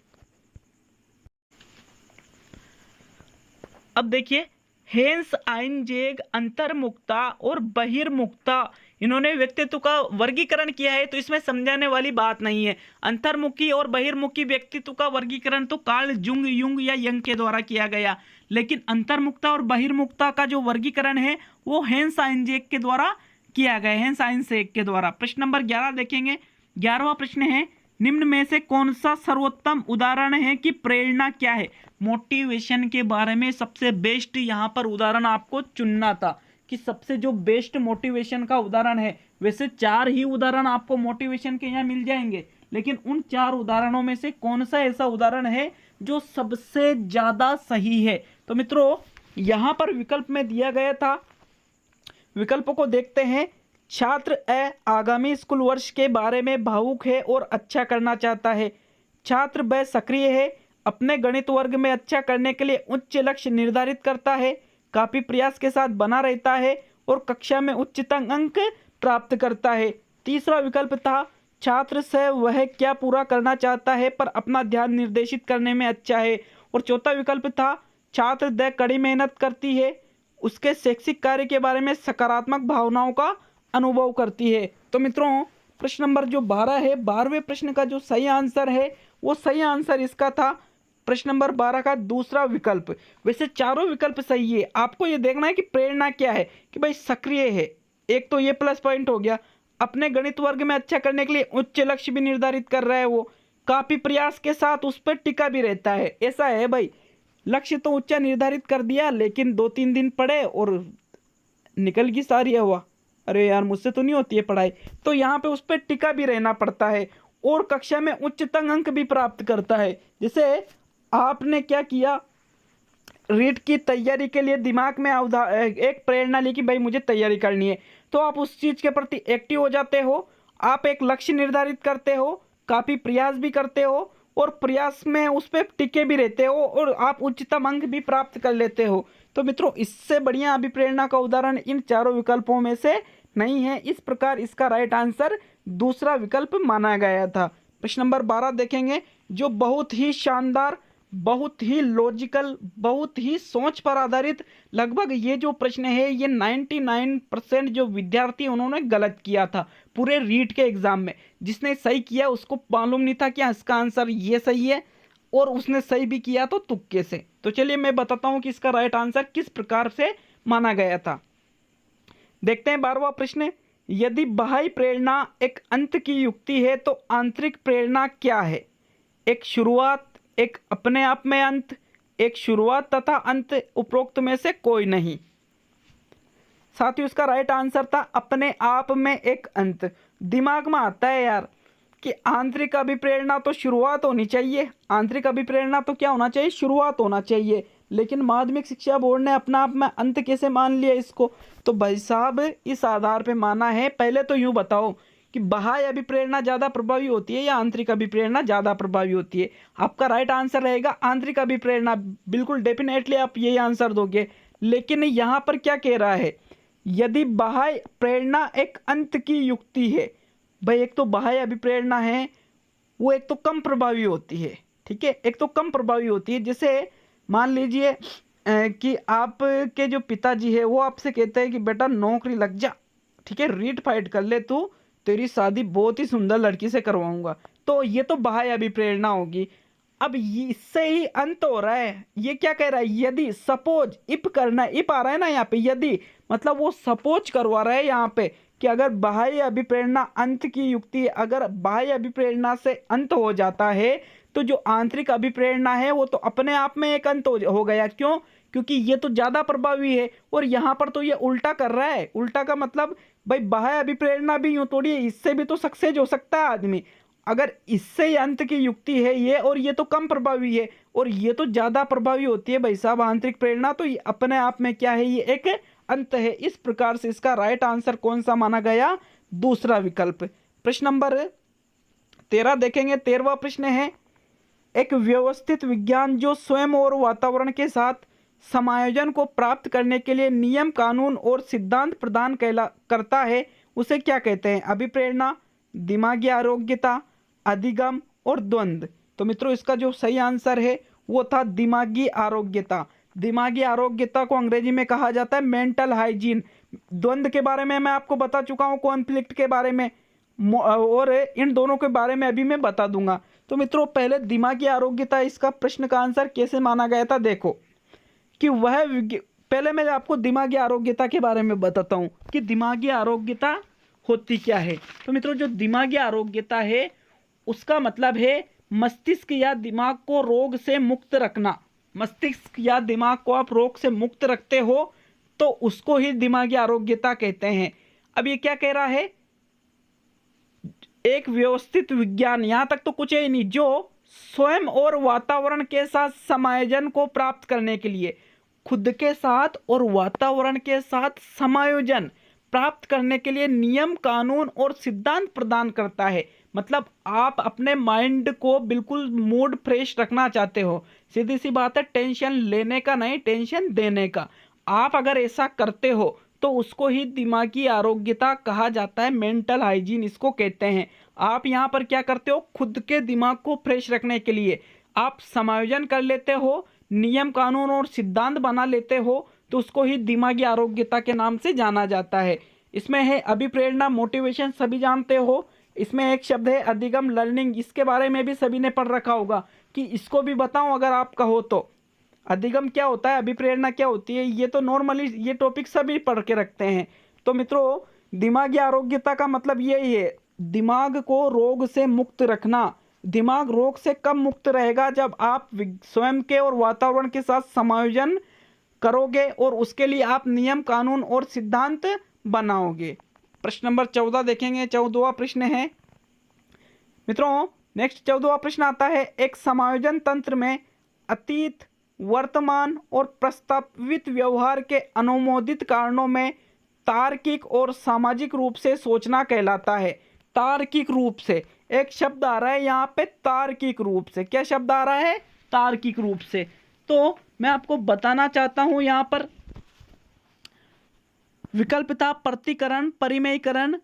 Speaker 2: अब देखिए, हेंस आइंजैक अंतर्मुक्ता और बहिर्मुक्ता इन्होंने व्यक्तित्व का वर्गीकरण किया है, तो इसमें समझाने वाली बात नहीं है। अंतर्मुखी और बहिर्मुखी व्यक्तित्व का वर्गीकरण तो कार्ल युंग या यंग के द्वारा किया गया, लेकिन अंतर्मुक्ता और बहिर्मुक्ता का जो वर्गीकरण है वो हेंस आइंजैक के द्वारा किया गया, हेंस आइंजैक के द्वारा। प्रश्न नंबर 11 देखेंगे। 11वां प्रश्न है, निम्न में से कौन सा सर्वोत्तम उदाहरण है कि प्रेरणा क्या है? मोटिवेशन के बारे में सबसे बेस्ट यहाँ पर उदाहरण आपको चुनना था कि सबसे जो बेस्ट मोटिवेशन का उदाहरण है। वैसे 4 ही उदाहरण आपको मोटिवेशन के यहाँ मिल जाएंगे, लेकिन उन 4 उदाहरणों में से कौन सा ऐसा उदाहरण है जो सबसे ज्यादा सही है? तो मित्रों यहाँ पर विकल्प में दिया गया था, विकल्पों को देखते हैं। छात्र ए आगामी स्कूल वर्ष के बारे में भावुक है और अच्छा करना चाहता है। छात्र ब सक्रिय है, अपने गणित वर्ग में अच्छा करने के लिए उच्च लक्ष्य निर्धारित करता है, काफी प्रयास के साथ बना रहता है और कक्षा में उच्चतम अंक प्राप्त करता है। तीसरा विकल्प था, छात्र से वह क्या पूरा करना चाहता है पर अपना ध्यान निर्देशित करने में अच्छा है। और चौथा विकल्प था, छात्र द कड़ी मेहनत करती है, उसके शैक्षिक कार्य के बारे में सकारात्मक भावनाओं का अनुभव करती है। तो मित्रों प्रश्न नंबर जो 12 है, 12वें प्रश्न का जो सही आंसर है वो सही आंसर इसका था प्रश्न नंबर 12 का दूसरा विकल्प। वैसे चारों विकल्प सही है, आपको ये देखना है कि प्रेरणा क्या है, कि भाई सक्रिय है, एक तो ये प्लस पॉइंट हो गया, अपने गणित वर्ग में अच्छा करने के लिए उच्च लक्ष्य भी निर्धारित कर रहा है, वो काफी प्रयास के साथ उस पर टिका भी रहता है। ऐसा है भाई, लक्ष्य तो ऊंचा निर्धारित कर दिया लेकिन 2-3 दिन पढ़े और निकल गई सारी हवा, अरे यार मुझसे तो नहीं होती है पढ़ाई, तो यहाँ पे उस पर टिका भी रहना पड़ता है और कक्षा में उच्चतम अंक भी प्राप्त करता है। जैसे आपने क्या किया, रीट की तैयारी के लिए दिमाग में एक प्रेरणा ली कि भाई मुझे तैयारी करनी है, तो आप उस चीज के प्रति एक्टिव हो जाते हो, आप एक लक्ष्य निर्धारित करते हो, काफी प्रयास भी करते हो और प्रयास में उस पर टिके भी रहते हो और आप उच्चतम अंक भी प्राप्त कर लेते हो। तो मित्रों इससे बढ़िया अभिप्रेरणा का उदाहरण इन चारों विकल्पों में से नहीं है, इस प्रकार इसका राइट आंसर दूसरा विकल्प माना गया था। प्रश्न नंबर 12 देखेंगे, जो बहुत ही शानदार, बहुत ही लॉजिकल, बहुत ही सोच पर आधारित, लगभग ये जो प्रश्न है ये 99% जो विद्यार्थी उन्होंने गलत किया था पूरे रीट के एग्जाम में। जिसने सही किया उसको मालूम नहीं था कि इसका आंसर ये सही है, और उसने सही भी किया तो तुक्के से। तो चलिए मैं बताता हूं कि इसका राइट आंसर किस प्रकार से माना गया था। देखते हैं 12वां प्रश्न, यदि बाह्य प्रेरणा एक अंत की युक्ति है तो आंतरिक प्रेरणा क्या है? एक शुरुआत, एक अपने आप में अंत, एक शुरुआत तथा अंत, उपरोक्त में से कोई नहीं। साथियों इसका राइट आंसर था अपने आप में एक अंत। दिमाग में आता है यार कि आंतरिक अभिप्रेरणा तो शुरुआत होनी चाहिए, आंतरिक अभिप्रेरणा तो क्या होना चाहिए, शुरुआत होना चाहिए, लेकिन माध्यमिक शिक्षा बोर्ड ने अपना आप में अंत कैसे मान लिया इसको? तो भाई साहब इस आधार पे माना है। पहले तो यूं बताओ कि बाह्य अभिप्रेरणा ज़्यादा प्रभावी होती है या आंतरिक अभिप्रेरणा ज़्यादा प्रभावी होती है? आपका राइट आंसर रहेगा आंतरिक अभिप्रेरणा, बिल्कुल डेफिनेटली आप यही आंसर दोगे। लेकिन यहाँ पर क्या कह रहा है, यदि बाह्य प्रेरणा एक अंत की युक्ति है, भाई एक तो बाह्य अभिप्रेरणा है वो एक तो कम प्रभावी होती है, ठीक है, एक तो कम प्रभावी होती है। जैसे मान लीजिए
Speaker 3: कि आपके जो पिताजी है वो आपसे कहते हैं कि बेटा नौकरी लग जा, ठीक है, रीट फाइट कर ले तू, तेरी शादी बहुत ही सुंदर लड़की से करवाऊंगा, तो ये तो बाह्य अभिप्रेरणा होगी। अब इससे ही अंत हो रहा है। ये क्या कह रहा है, यदि सपोज, इफ करना, इफ आ रहा है ना यहाँ पे, यदि मतलब वो सपोज करवा रहा है यहाँ पे कि अगर बाह्य अभिप्रेरणा अंत की युक्ति है, अगर बाह्य अभिप्रेरणा से अंत हो जाता है तो जो आंतरिक अभिप्रेरणा है वो तो अपने आप में एक अंत हो गया। क्यों? क्योंकि ये तो ज्यादा प्रभावी है, और यहाँ पर तो ये उल्टा कर रहा है। उल्टा का मतलब भाई बाह्य अभिप्रेरणा भी यूं थोड़ी है, इससे भी तो सक्सेस हो सकता है आदमी। अगर इससे ही अंत की युक्ति है ये, और ये तो कम प्रभावी है, और ये तो ज्यादा प्रभावी होती है भाई साहब आंतरिक प्रेरणा, तो ये अपने आप में क्या है, ये एक अंत है। इस प्रकार से इसका राइट आंसर कौन सा माना गया, दूसरा विकल्प। प्रश्न नंबर 13 देखेंगे। 13वां प्रश्न है, एक व्यवस्थित विज्ञान जो स्वयं और वातावरण के साथ समायोजन को प्राप्त करने के लिए नियम, कानून और सिद्धांत प्रदान करता है, उसे क्या कहते हैं? अभिप्रेरणा, दिमागी आरोग्यता, अधिगम और द्वंद्व। तो मित्रों इसका जो सही आंसर है वो था दिमागी आरोग्यता। दिमागी आरोग्यता को अंग्रेजी में कहा जाता है मेंटल हाइजीन। द्वंद्व के बारे में मैं आपको बता चुका हूँ, कॉन्फ्लिक्ट के बारे में, और इन दोनों के बारे में अभी मैं बता दूंगा। तो मित्रों पहले दिमागी आरोग्यता, इसका प्रश्न का आंसर कैसे माना गया था, देखो कि वह पहले मैं आपको दिमागी आरोग्यता के बारे में बताता हूँ कि दिमागी आरोग्यता होती क्या है। तो मित्रों जो दिमागी आरोग्यता है उसका मतलब है मस्तिष्क या दिमाग को रोग से मुक्त रखना। मस्तिष्क या दिमाग को आप रोग से मुक्त रखते हो तो उसको ही दिमागी आरोग्यता कहते हैं। अब ये क्या कह रहा है, एक व्यवस्थित विज्ञान, यहां तक तो कुछ है ही नहीं, जो स्वयं और वातावरण के साथ समायोजन को प्राप्त करने के लिए, खुद के साथ और वातावरण के साथ समायोजन प्राप्त करने के लिए नियम, कानून और सिद्धांत प्रदान करता है। मतलब आप अपने माइंड को बिल्कुल मूड फ्रेश रखना चाहते हो, सीधी सी बात है, टेंशन लेने का नहीं, टेंशन देने का। आप अगर ऐसा करते हो तो उसको ही दिमागी आरोग्यता कहा जाता है, मेंटल हाइजीन इसको कहते हैं। आप यहाँ पर क्या करते हो, खुद के दिमाग को फ्रेश रखने के लिए आप समायोजन कर लेते हो, नियम, कानून और सिद्धांत बना लेते हो, तो उसको ही दिमागी आरोग्यता के नाम से जाना जाता है। इसमें है अभिप्रेरणा, मोटिवेशन, सभी जानते हो। इसमें एक शब्द है अधिगम, लर्निंग, इसके बारे में भी सभी ने पढ़ रखा होगा, कि इसको भी बताऊं अगर आप कहो तो। अधिगम क्या होता है, अभिप्रेरणा क्या होती है, ये तो नॉर्मली ये टॉपिक सभी पढ़ के रखते हैं। तो मित्रों दिमागी आरोग्यता का मतलब यही है, दिमाग को रोग से मुक्त रखना। दिमाग रोग से कब मुक्त रहेगा, जब आप स्वयं के और वातावरण के साथ समायोजन करोगे और उसके लिए आप नियम, कानून और सिद्धांत बनाओगे। प्रश्न नंबर 14 देखेंगे। 14वां प्रश्न है मित्रों, नेक्स्ट 14वां प्रश्न आता है, एक समायोजन तंत्र में अतीत, वर्तमान और प्रस्तावित व्यवहार के अनुमोदित कारणों में तार्किक और सामाजिक रूप से सोचना कहलाता है। तार्किक रूप से, एक शब्द आ रहा है यहाँ पे तार्किक रूप से। क्या शब्द आ रहा है, तार्किक रूप से। तो मैं आपको बताना चाहता हूं यहाँ पर विकल्प था प्रतिकरण, परिमेयीकरण,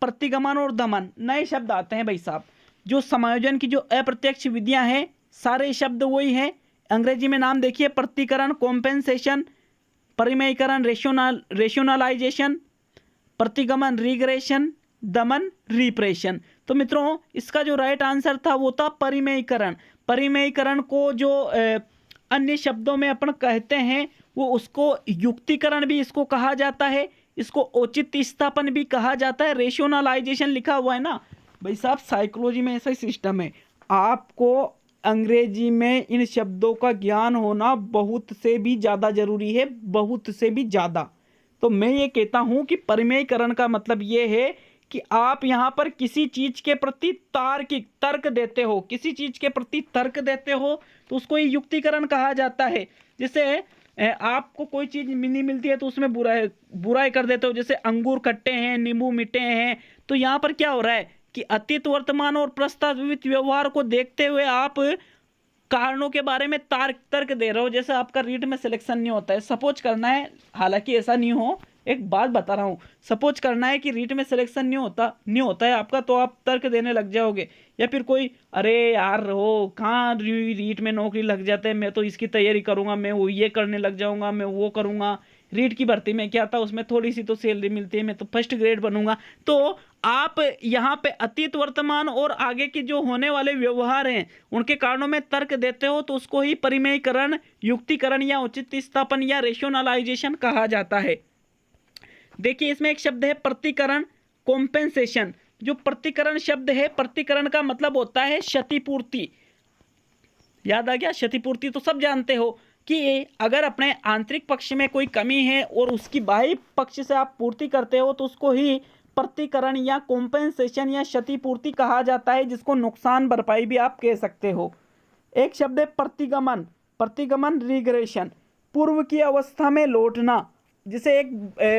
Speaker 3: प्रतिगमन और दमन। नए शब्द आते हैं भाई साहब। जो समायोजन की जो अप्रत्यक्ष विधियां हैं सारे शब्द वही हैं। अंग्रेजी में नाम देखिए, प्रतिकरण कॉम्पेंसेशन, परिमेयीकरण रेशनलाइजेशन, प्रतिगमन रिग्रेशन, दमन रिप्रेशन। तो मित्रों इसका जो राइट आंसर था वो था परिमेयीकरण। परिमेयीकरण को जो अन्य शब्दों में अपन कहते हैं वो उसको युक्तिकरण भी इसको कहा जाता है, इसको औचित्य स्थापन भी कहा जाता है। रेशनलाइजेशन लिखा हुआ है ना भाई साहब, साइकोलॉजी में ऐसा ही सिस्टम है। आपको अंग्रेजी में इन शब्दों का ज्ञान होना बहुत से भी ज़्यादा जरूरी है, बहुत से भी ज़्यादा। तो मैं ये कहता हूँ कि परिमेयीकरण का मतलब ये है कि आप यहाँ पर किसी चीज के प्रति तार्किक तर्क देते हो, किसी चीज के प्रति तर्क देते हो तो उसको ही युक्तिकरण कहा जाता है। जैसे आपको कोई चीज नहीं मिलती है तो उसमें बुराई कर देते हो, जैसे अंगूर खट्टे हैं, नींबू मीठे हैं। तो यहाँ पर क्या हो रहा है कि अतीत, वर्तमान और प्रस्तावित व्यवहार को देखते हुए आप कारणों के बारे में तर्क दे रहे हो। जैसे आपका रीड में सिलेक्शन नहीं होता है, सपोज करना है, हालांकि ऐसा नहीं हो, एक बात बता रहा हूँ, सपोज करना है कि रीट में सिलेक्शन नहीं होता है आपका, तो आप तर्क देने लग जाओगे, या फिर कोई अरे यार हो कहाँ रीट में नौकरी लग जाते हैं, मैं तो इसकी तैयारी करूंगा, मैं वो ये करने लग जाऊंगा, मैं वो करूंगा, रीट की भर्ती में क्या था, उसमें थोड़ी सी तो सैलरी मिलती है, मैं तो फर्स्ट ग्रेड बनूंगा। तो आप यहाँ पे अतीत, वर्तमान और आगे के जो होने वाले व्यवहार हैं उनके कारणों में तर्क देते हो, तो उसको ही परिमेयीकरण, युक्तिकरण या उचित स्थापन या रेशनलाइजेशन कहा जाता है। देखिए इसमें एक शब्द है प्रतिकरण, कॉम्पेंसेशन। जो प्रतिकरण शब्द है, प्रतिकरण का मतलब होता है क्षतिपूर्ति। याद आ गया, क्षतिपूर्ति तो सब जानते हो कि अगर अपने आंतरिक पक्ष में कोई कमी है और उसकी बाह्य पक्ष से आप पूर्ति करते हो तो उसको ही प्रतिकरण या कॉम्पेंसेशन या क्षतिपूर्ति कहा जाता है, जिसको नुकसान भरपाई भी आप कह सकते हो। एक शब्द है प्रतिगमन, प्रतिगमन रिग्रेशन, पूर्व की अवस्था में लौटना। जिसे एक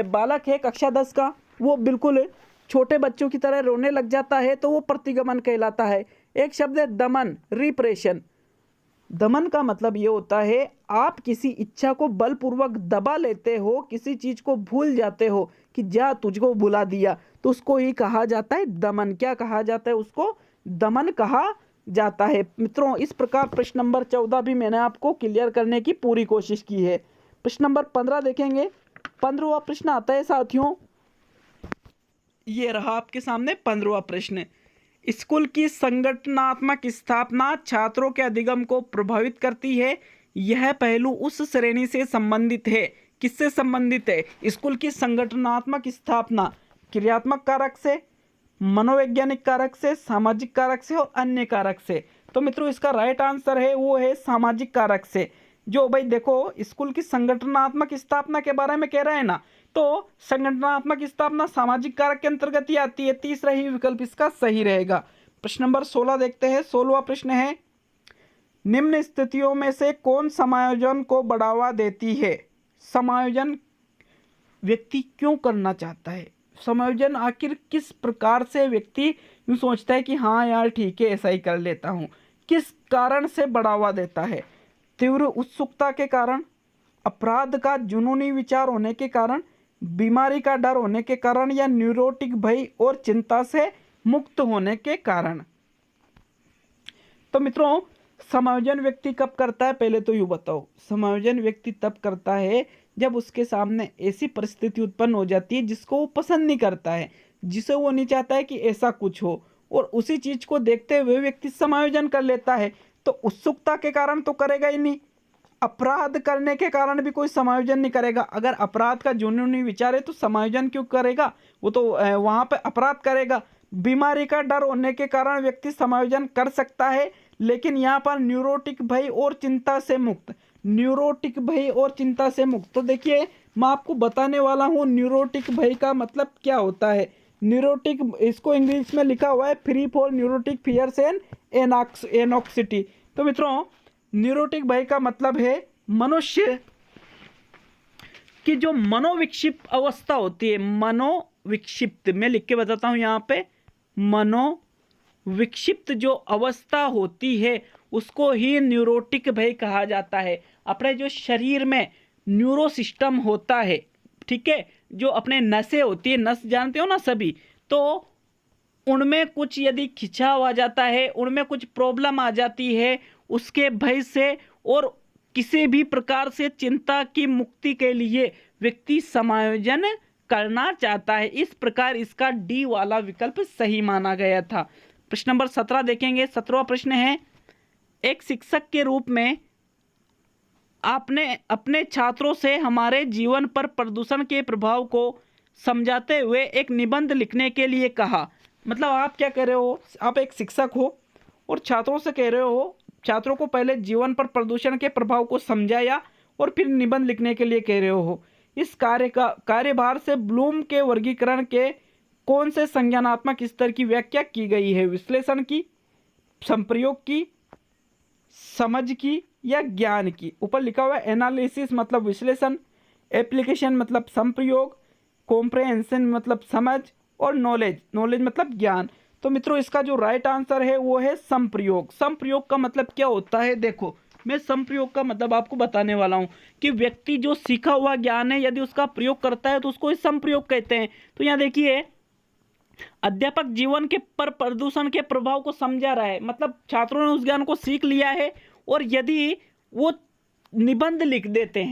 Speaker 3: बालक है कक्षा 10 का, वो बिल्कुल छोटे बच्चों की तरह रोने लग जाता है तो वो प्रतिगमन कहलाता है। एक शब्द है दमन, रिप्रेशन। दमन का मतलब ये होता है आप किसी इच्छा को बलपूर्वक दबा लेते हो, किसी चीज को भूल जाते हो कि जा तुझको भुला दिया, तो उसको ही कहा जाता है दमन। क्या कहा जाता है? उसको दमन कहा जाता है। मित्रों इस प्रकार प्रश्न नंबर 14 भी मैंने आपको क्लियर करने की पूरी कोशिश की है। प्रश्न नंबर 15 देखेंगे। 15वां प्रश्न आता है साथियों, ये रहा आपके सामने 15वां प्रश्न। स्कूल की संगठनात्मक स्थापना छात्रों के अधिगम को प्रभावित करती है। यह पहलू उस श्रेणी से संबंधित है। किससे संबंधित है? स्कूल की संगठनात्मक स्थापना क्रियात्मक कारक से, मनोवैज्ञानिक कारक से, सामाजिक कारक से और अन्य कारक से। तो मित्रों इसका राइट आंसर है वो है सामाजिक कारक से। जो भाई देखो स्कूल की संगठनात्मक स्थापना के बारे में कह रहा है ना, तो संगठनात्मक स्थापना सामाजिक कारक के अंतर्गत ही आती है। तीसरा ही विकल्प इसका सही रहेगा। प्रश्न नंबर 16 देखते हैं। 16वां प्रश्न है, निम्न स्थितियों में से कौन समायोजन को बढ़ावा देती है? समायोजन व्यक्ति क्यों करना चाहता है? समायोजन आखिर किस प्रकार से व्यक्ति यूं सोचता है कि हाँ यार ठीक है ऐसा ही कर लेता हूँ? किस कारण से बढ़ावा देता है? तीव्र उत्सुकता के कारण, अपराध का जुनूनी विचार होने के कारण, बीमारी का डर होने के कारण, या न्यूरोटिक भय और चिंता से मुक्त होने के कारण। तो मित्रों समायोजन व्यक्ति कब करता है? पहले तो यूँ बताओ। समायोजन व्यक्ति तब करता है जब उसके सामने ऐसी परिस्थिति उत्पन्न हो जाती है जिसको वो पसंद नहीं करता है, जिसे वो नहीं चाहता है कि ऐसा कुछ हो, और उसी चीज को देखते हुए व्यक्ति समायोजन कर लेता है। तो उत्सुकता के कारण तो करेगा ही नहीं, अपराध करने के कारण भी कोई समायोजन नहीं करेगा। अगर अपराध का जुनूनी विचार है तो समायोजन क्यों करेगा? वो तो वहां पे अपराध करेगा। बीमारी का डर होने के कारण व्यक्ति समायोजन कर सकता है, लेकिन यहाँ पर न्यूरोटिक भय और चिंता से मुक्त, न्यूरोटिक भय और चिंता से मुक्त। तो देखिए मैं आपको बताने वाला हूँ न्यूरोटिक भय का मतलब क्या होता है। न्यूरोटिक, इसको इंग्लिश में लिखा हुआ है free for neurotic fears and anxiety. तो मित्रों न्यूरोटिक भय का मतलब है मनुष्य की जो मनोविक्षिप्त अवस्था होती है, मनोविक्षिप्त मैं लिख के बताता हूं यहाँ पे, मनोविक्षिप्त जो अवस्था होती है उसको ही न्यूरोटिक भय कहा जाता है। अपने जो शरीर में न्यूरो सिस्टम होता है, ठीक है, जो अपने नसें होती है, नस जानते हो ना सभी, तो उनमें कुछ यदि खिंचाव आ जाता है, उनमें कुछ प्रॉब्लम आ जाती है, उसके भय से और किसी भी प्रकार से चिंता की मुक्ति के लिए व्यक्ति समायोजन करना चाहता है। इस प्रकार इसका डी वाला विकल्प सही माना गया था। प्रश्न नंबर 17 देखेंगे। 17वां प्रश्न है, एक शिक्षक के रूप में आपने अपने छात्रों से हमारे जीवन पर प्रदूषण के प्रभाव को समझाते हुए एक निबंध लिखने के लिए कहा। मतलब आप क्या कह रहे हो? आप एक शिक्षक हो और छात्रों से कह रहे हो, छात्रों को पहले जीवन पर प्रदूषण के प्रभाव को समझाया और फिर निबंध लिखने के लिए कह रहे हो। इस कार्यभार से ब्लूम के वर्गीकरण के कौन से संज्ञानात्मक स्तर की व्याख्या की गई है? विश्लेषण की, संप्रयोग की, समझ की या ज्ञान की? ऊपर लिखा हुआ है एनालिसिस मतलब विश्लेषण, एप्लीकेशन मतलब संप्रयोग, कॉम्प्रहेंशन मतलब समझ, और नॉलेज मतलब ज्ञान। तो मित्रों इसका जो राइट आंसर है वो है संप्रयोग। संप्रयोग का मतलब क्या होता है? देखो मैं संप्रयोग का मतलब आपको बताने वाला हूँ कि व्यक्ति जो सीखा हुआ ज्ञान है यदि उसका प्रयोग करता है तो उसको संप्रयोग कहते हैं। तो यहाँ देखिए, अध्यापक जीवन के पर प्रदूषण के प्रभाव को समझा रहा है, मतलब छात्रों ने उस ज्ञान को सीख लिया है और यदि वो निबंध लिख देते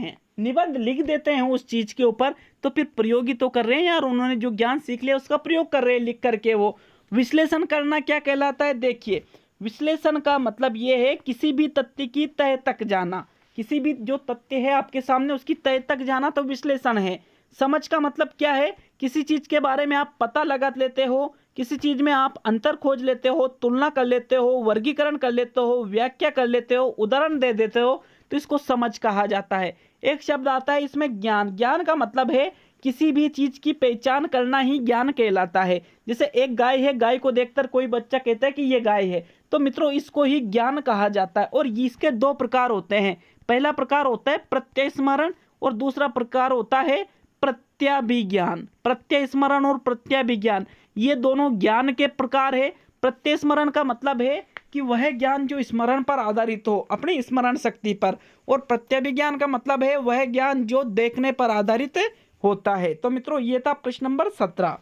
Speaker 3: हैं उस चीज के ऊपर, तो फिर प्रयोग ही तो कर रहे हैं यार, उन्होंने जो ज्ञान सीख लिया उसका प्रयोग कर रहे हैं लिख करके। वो विश्लेषण करना क्या कहलाता है? देखिए, विश्लेषण का मतलब ये है किसी भी तथ्य की तह तक जाना, किसी भी जो तथ्य है आपके सामने उसकी तह तक जाना तो विश्लेषण है। समझ का मतलब क्या है? किसी चीज के बारे में आप पता लगा लेते हो, किसी चीज में आप अंतर खोज लेते हो, तुलना कर लेते हो, वर्गीकरण कर लेते हो, व्याख्या कर लेते हो, उदाहरण दे देते हो, तो इसको समझ कहा जाता है। एक शब्द आता है इसमें ज्ञान। ज्ञान का मतलब है किसी भी चीज की पहचान करना ही ज्ञान कहलाता है। जैसे एक गाय है, गाय को देखकर कोई बच्चा कहता है कि ये गाय है, तो मित्रों इसको ही ज्ञान कहा जाता है। और इसके दो प्रकार होते हैं, पहला प्रकार होता है प्रत्यय स्मरण और दूसरा प्रकार होता है प्रत्याभिज्ञान। प्रत्यय स्मरण और प्रत्याभिज्ञान ये दोनों ज्ञान के प्रकार है। प्रत्यय स्मरण का मतलब है कि वह ज्ञान जो स्मरण पर आधारित हो, अपनी स्मरण शक्ति पर, और प्रत्याभिज्ञान का मतलब है वह ज्ञान जो देखने पर आधारित होता है। तो मित्रों ये था प्रश्न नंबर 17।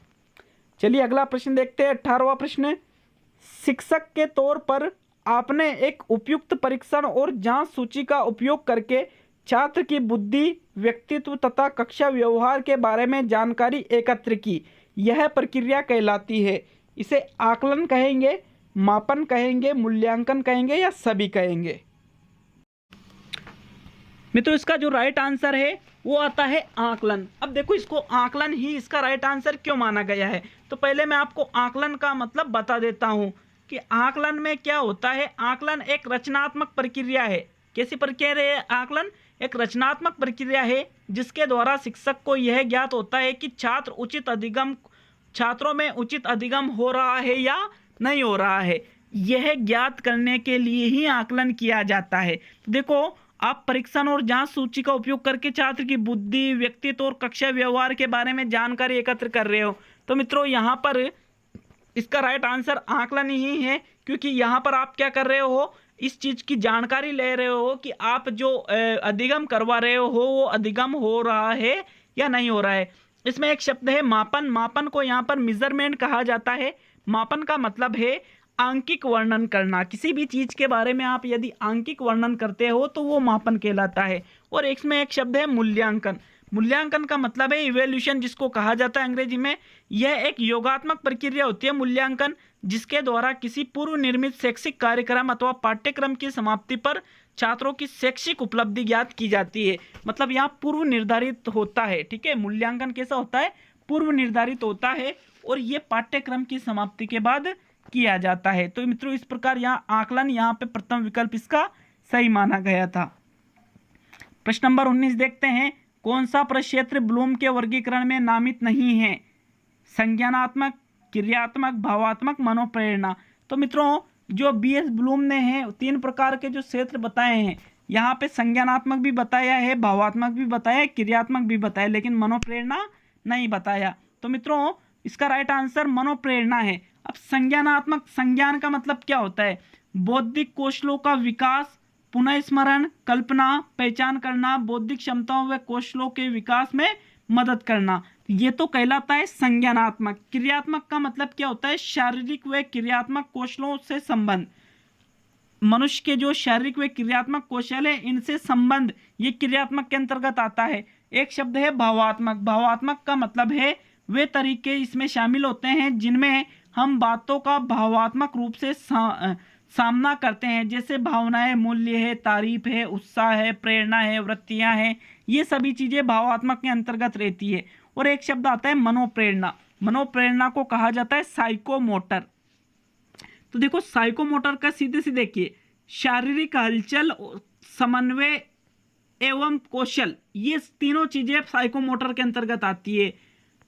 Speaker 3: चलिए अगला प्रश्न देखते हैं, 18वां प्रश्न। शिक्षक के तौर पर आपने एक उपयुक्त परीक्षण और जांच सूची का उपयोग करके छात्र की बुद्धि, व्यक्तित्व तथा कक्षा व्यवहार के बारे में जानकारी एकत्र की, यह प्रक्रिया कहलाती है। इसे आकलन कहेंगे, मापन कहेंगे, मूल्यांकन कहेंगे या सभी कहेंगे? मित्रों इसका जो राइट आंसर है वो आता है आकलन। अब देखो इसको आकलन ही इसका राइट आंसर क्यों माना गया है, तो पहले मैं आपको आकलन का मतलब बता देता हूं कि आकलन में क्या होता है। आकलन एक रचनात्मक प्रक्रिया है। कैसी प्रक्रिया है आकलन? एक रचनात्मक प्रक्रिया है जिसके द्वारा शिक्षक को यह ज्ञात होता है कि छात्रों में उचित अधिगम हो रहा है या नहीं हो रहा है। यह ज्ञात करने के लिए ही आकलन किया जाता है। देखो आप परीक्षण और जांच सूची का उपयोग करके छात्र की बुद्धि, व्यक्तित्व और कक्षा व्यवहार के बारे में जानकारी एकत्र कर रहे हो, तो मित्रों यहाँ पर इसका राइट आंसर आकलन ही है, क्योंकि यहाँ पर आप क्या कर रहे हो, इस चीज की जानकारी ले रहे हो कि आप जो अधिगम करवा रहे हो वो अधिगम हो रहा है या नहीं हो रहा है। इसमें एक शब्द है मापन। मापन को यहाँ पर मेजरमेंट कहा जाता है। मापन का मतलब है आंकिक वर्णन करना। किसी भी चीज के बारे में आप यदि आंकिक वर्णन करते हो तो वो मापन कहलाता है। और इसमें एक शब्द है मूल्यांकन। मूल्यांकन का मतलब है इवेल्यूशन, जिसको कहा जाता है अंग्रेजी में। यह एक योगात्मक प्रक्रिया होती है मूल्यांकन, जिसके द्वारा किसी पूर्व निर्मित शैक्षिक कार्यक्रम अथवा पाठ्यक्रम की समाप्ति पर छात्रों की शैक्षिक उपलब्धि ज्ञात की जाती है। मतलब यहाँ पूर्व निर्धारित होता है। ठीक है, मूल्यांकन कैसा होता है? पूर्व निर्धारित होता है और ये पाठ्यक्रम की समाप्ति के बाद किया जाता है। तो मित्रों इस प्रकार यहाँ आकलन, यहाँ पे प्रथम विकल्प इसका सही माना गया था। प्रश्न नंबर 19 देखते हैं। कौन सा प्रक्षेत्र ब्लूम के वर्गीकरण में नामित नहीं है? संज्ञानात्मक, क्रियात्मक, भावात्मक, मनोप्रेरणा। तो मित्रों जो बीएस ब्लूम ने है 3 प्रकार के जो क्षेत्र बताए हैं, यहाँ पे संज्ञानात्मक भी बताया है, भावात्मक भी बताया है, क्रियात्मक भी बताया, लेकिन मनोप्रेरणा नहीं बताया। तो मित्रों इसका राइट आंसर मनोप्रेरणा है। अब संज्ञानात्मक, संज्ञान का मतलब क्या होता है? बौद्धिक कौशलों का विकास, पुनः स्मरण, कल्पना, पहचान करना, बौद्धिक क्षमताओं व कौशलों के विकास में मदद करना, ये तो कहलाता है संज्ञानात्मक। क्रियात्मक का मतलब क्या होता है? शारीरिक व क्रियात्मक कौशलों से संबंध। मनुष्य के जो शारीरिक व क्रियात्मक कौशल है इनसे संबंध, ये क्रियात्मक के अंतर्गत आता है। एक शब्द है भावात्मक। भावात्मक का मतलब है वे तरीके इसमें शामिल होते हैं जिनमें हम बातों का भावात्मक रूप से सामना करते हैं, जैसे भावनाएं, मूल्य है, तारीफ है, उत्साह है, प्रेरणा है, वृत्तियां हैं, ये सभी चीजें भावात्मक के अंतर्गत रहती है। और एक शब्द आता है मनोप्रेरणा। मनोप्रेरणा को कहा जाता है साइकोमोटर। तो देखो साइकोमोटर का सीधे से देखिए, शारीरिक हलचल, समन्वय एवं कौशल, ये तीनों चीजें साइकोमोटर के अंतर्गत आती है।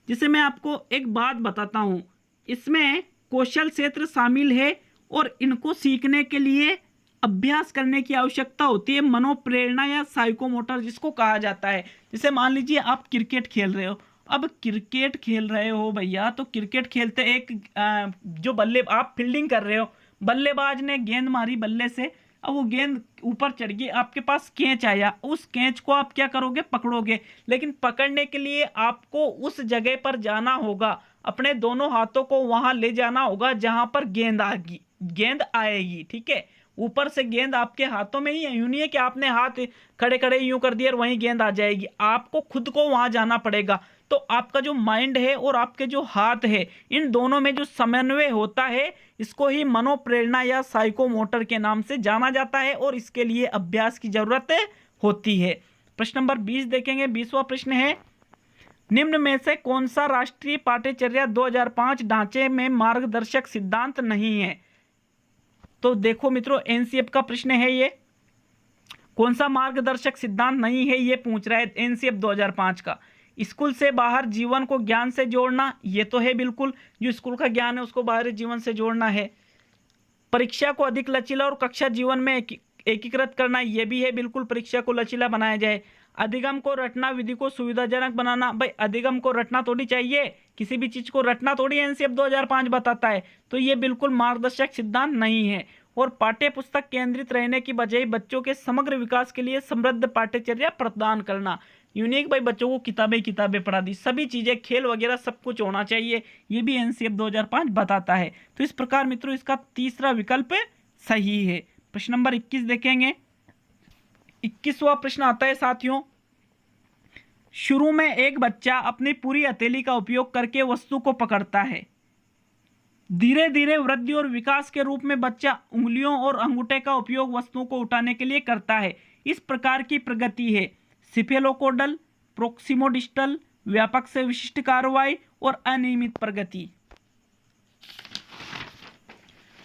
Speaker 3: जिसे मैं आपको एक बात बताता हूं, इसमें कौशल क्षेत्र शामिल है और इनको सीखने के लिए अभ्यास करने की आवश्यकता होती है। मनोप्रेरणा या साइकोमोटर जिसको कहा जाता है। जैसे मान लीजिए आप क्रिकेट खेल रहे हो। अब क्रिकेट खेल रहे हो भैया, तो क्रिकेट खेलते एक जो आप फील्डिंग कर रहे हो, बल्लेबाज ने गेंद मारी बल्ले से,
Speaker 2: अब वो गेंद ऊपर चढ़ गई, आपके पास कैच आया, उस कैच को आप क्या करोगे, पकड़ोगे। लेकिन पकड़ने के लिए आपको उस जगह पर जाना होगा, अपने दोनों हाथों को वहां ले जाना होगा जहां पर गेंद आएगी। ठीक है, ऊपर से गेंद आपके हाथों में ही है, यूं नहीं है कि आपने हाथ खड़े खड़े यूं कर दिए और वहीं गेंद आ जाएगी, आपको खुद को वहां जाना पड़ेगा। तो आपका जो माइंड है और आपके जो हाथ है, इन दोनों में जो समन्वय होता है, इसको ही मनोप्रेरणा या साइकोमोटर के नाम से जाना जाता है और इसके लिए अभ्यास की जरूरत होती है। प्रश्न नंबर 20 देखेंगे। 20वां प्रश्न है, निम्न में से कौन सा राष्ट्रीय पाठ्यचर्या 2005 ढांचे में मार्गदर्शक सिद्धांत नहीं है? तो देखो मित्रों, एनसीएफ का प्रश्न है ये, कौन सा मार्गदर्शक सिद्धांत नहीं है ये पूछ रहा है एनसीएफ 2005 का। स्कूल से बाहर जीवन को ज्ञान से जोड़ना, ये तो है बिल्कुल, जो स्कूल का ज्ञान है उसको बाहरी जीवन से जोड़ना है। परीक्षा को अधिक लचीला और कक्षा जीवन में एकीकृत करना, ये भी है बिल्कुल, परीक्षा को लचीला बनाया जाए। अधिगम को रटना, विधि को सुविधाजनक बनाना, भाई अधिगम को रटना थोड़ी चाहिए, किसी भी चीज को रटना थोड़ी एनसीएफ 2005 बताता है, तो ये बिल्कुल मार्गदर्शक सिद्धांत नहीं है। और पाठ्य पुस्तक केंद्रित रहने की बजाय बच्चों के समग्र विकास के लिए समृद्ध पाठ्यचर्या प्रदान करना, यूनिक, भाई बच्चों को किताबें पढ़ा दी, सभी चीजें खेल वगैरह सब कुछ होना चाहिए, ये भी एनसीएफ 2005 बताता है। तो इस प्रकार मित्रों इसका तीसरा विकल्प सही है। प्रश्न नंबर 21 देखेंगे। 21वां प्रश्न आता है साथियों, शुरू में एक बच्चा अपनी पूरी हथेली का उपयोग करके वस्तु को पकड़ता है, धीरे धीरे वृद्धि और विकास के रूप में बच्चा उंगलियों और अंगूठे का उपयोग वस्तुओं को उठाने के लिए करता है। इस प्रकार की प्रगति है सिफेलोकोडल, प्रोक्सिमोडिस्टल, व्यापक से विशिष्ट कार्रवाई और अनियमित प्रगति।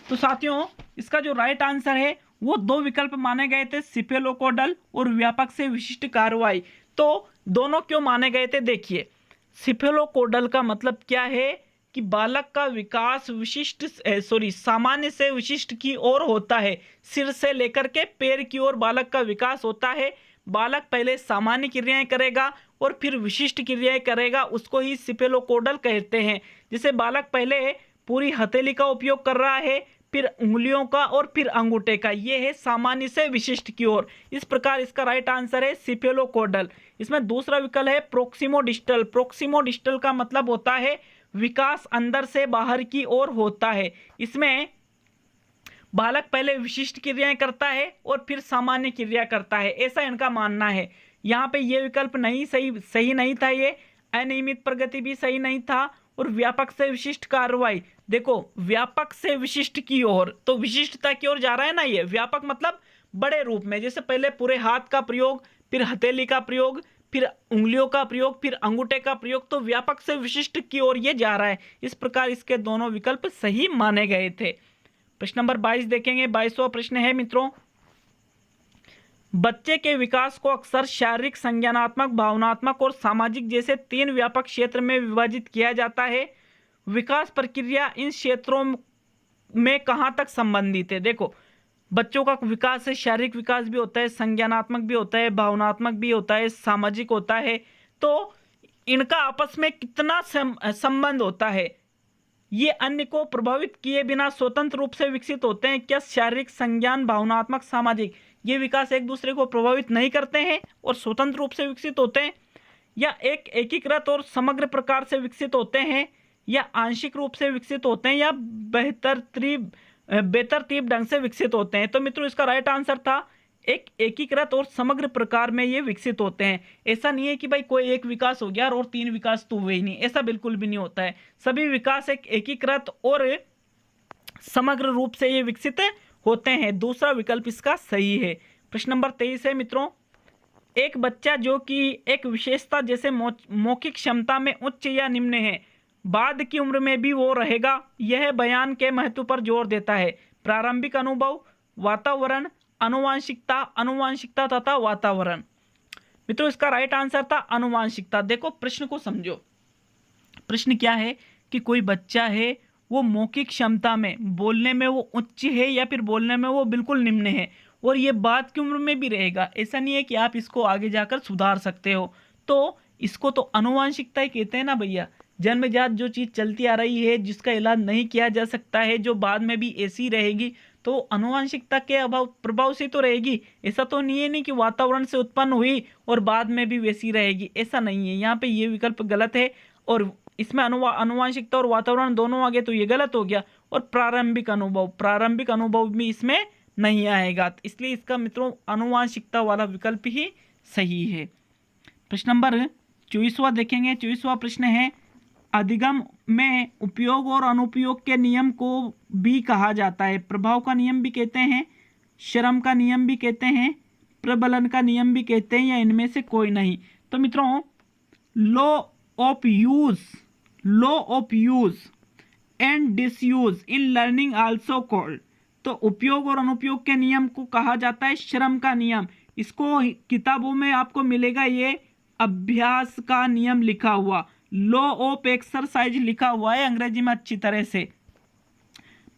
Speaker 2: तो साथियों इसका जो राइट आंसर है वो दो विकल्प माने गए थे, सिफेलोकोडल और व्यापक से विशिष्ट कार्रवाई। तो दोनों क्यों माने गए थे, देखिए सिफेलोकोडल का मतलब क्या है कि बालक का विकास सामान्य से विशिष्ट की ओर होता है, सिर से लेकर के पैर की ओर बालक का विकास होता है। बालक पहले सामान्य क्रियाएं करेगा और फिर विशिष्ट क्रियाएं करेगा, उसको ही सिफेलोकोडल कहते हैं। जैसे बालक पहले पूरी हथेली का उपयोग कर रहा है, फिर उंगलियों का और फिर अंगूठे का, ये है सामान्य से विशिष्ट की ओर। इस प्रकार इसका राइट आंसर है सिफेलोकोडल। इसमें दूसरा विकल्प है प्रोक्सिमोडिस्टल। प्रोक्सिमोडिस्टल का मतलब होता है विकास अंदर से बाहर की ओर होता है। इसमें बालक पहले विशिष्ट क्रियाएं करता है और फिर सामान्य क्रिया करता है, ऐसा इनका मानना है। यहाँ पे ये विकल्प नहीं सही नहीं था, ये अनियमित प्रगति भी सही नहीं था, और व्यापक से विशिष्ट कार्रवाई, देखो व्यापक से विशिष्ट की ओर, तो विशिष्टता की ओर जा रहा है ना ये। व्यापक मतलब बड़े रूप में, जैसे पहले पूरे हाथ का प्रयोग, फिर हथेली का प्रयोग, फिर उंगलियों का प्रयोग, फिर अंगूठे का प्रयोग, तो व्यापक से विशिष्ट की ओर ये जा रहा है। इस प्रकार इसके दोनों विकल्प सही माने गए थे। प्रश्न नंबर 22 देखेंगे। 22वां प्रश्न है मित्रों, बच्चे के विकास को अक्सर शारीरिक, संज्ञानात्मक, भावनात्मक और सामाजिक जैसे 3 व्यापक क्षेत्र में विभाजित किया जाता है। विकास प्रक्रिया इन क्षेत्रों में कहाँ तक संबंधित है? देखो बच्चों का विकास है, शारीरिक विकास भी होता है, संज्ञानात्मक भी होता है, भावनात्मक भी होता है, सामाजिक होता है। तो इनका आपस में कितना संबंध होता है? ये अन्य को प्रभावित किए बिना स्वतंत्र रूप से विकसित होते हैं क्या? शारीरिक, संज्ञान, भावनात्मक, सामाजिक, ये विकास एक दूसरे को प्रभावित नहीं करते हैं और स्वतंत्र रूप से विकसित होते हैं, या एक एकीकृत और समग्र प्रकार से विकसित होते हैं, या आंशिक रूप से विकसित होते हैं, या बेतरतीब ढंग से विकसित होते हैं? तो मित्रों इसका राइट आंसर था एक एकीकृत और समग्र प्रकार में ये विकसित होते हैं। ऐसा नहीं है कि भाई कोई एक विकास हो गया और 3 विकास तो हुए ही नहीं, ऐसा बिल्कुल भी नहीं होता है। सभी विकास एक एकीकृत और समग्र रूप से ये विकसित होते हैं। दूसरा विकल्प इसका सही है। प्रश्न नंबर 23 है मित्रों, एक बच्चा जो कि एक विशेषता जैसे मौखिक क्षमता में उच्च या निम्न है, बाद की उम्र में भी वो रहेगा, यह बयान के महत्व पर जोर देता है। प्रारंभिक अनुभव, वातावरण, अनुवांशिकता तथा वातावरण। मित्रों इसका राइट आंसर था अनुवांशिकता। देखो प्रश्न को समझो, प्रश्न क्या है कि कोई बच्चा है वो मौखिक क्षमता में, बोलने में वो उच्च है या फिर बोलने में वो बिल्कुल निम्न है, और ये बाद की उम्र में भी रहेगा। ऐसा नहीं है कि आप इसको आगे जाकर सुधार सकते हो, तो इसको तो अनुवांशिकता ही कहते हैं ना भैया। जन्मजात जो चीज़ चलती आ रही है, जिसका इलाज नहीं किया जा सकता है, जो बाद में भी ऐसी रहेगी, तो अनुवांशिकता के अभाव प्रभाव से तो रहेगी। ऐसा तो नहीं कि वातावरण से उत्पन्न हुई और बाद में भी वैसी रहेगी, ऐसा नहीं है। यहाँ पे ये विकल्प गलत है और इसमें अनुवांशिकता और वातावरण दोनों आ गए तो ये गलत हो गया। और प्रारंभिक अनुभव भी इसमें नहीं आएगा, इसलिए इसका मित्रों अनुवांशिकता वाला विकल्प ही सही है। प्रश्न नंबर 24वां देखेंगे। 24वां प्रश्न है, अधिगम में उपयोग और अनुपयोग के नियम को भी कहा जाता है। प्रभाव का नियम भी कहते हैं, श्रम का नियम भी कहते हैं, प्रबलन का नियम भी कहते हैं, या इनमें से कोई नहीं। तो मित्रों, law of use and disuse in learning also called. तो उपयोग और अनुपयोग के नियम को कहा जाता है श्रम का नियम। इसको किताबों में आपको मिलेगा ये अभ्यास का नियम लिखा हुआ, लॉ ऑफ एक्सरसाइज लिखा हुआ है अंग्रेजी में अच्छी तरह से।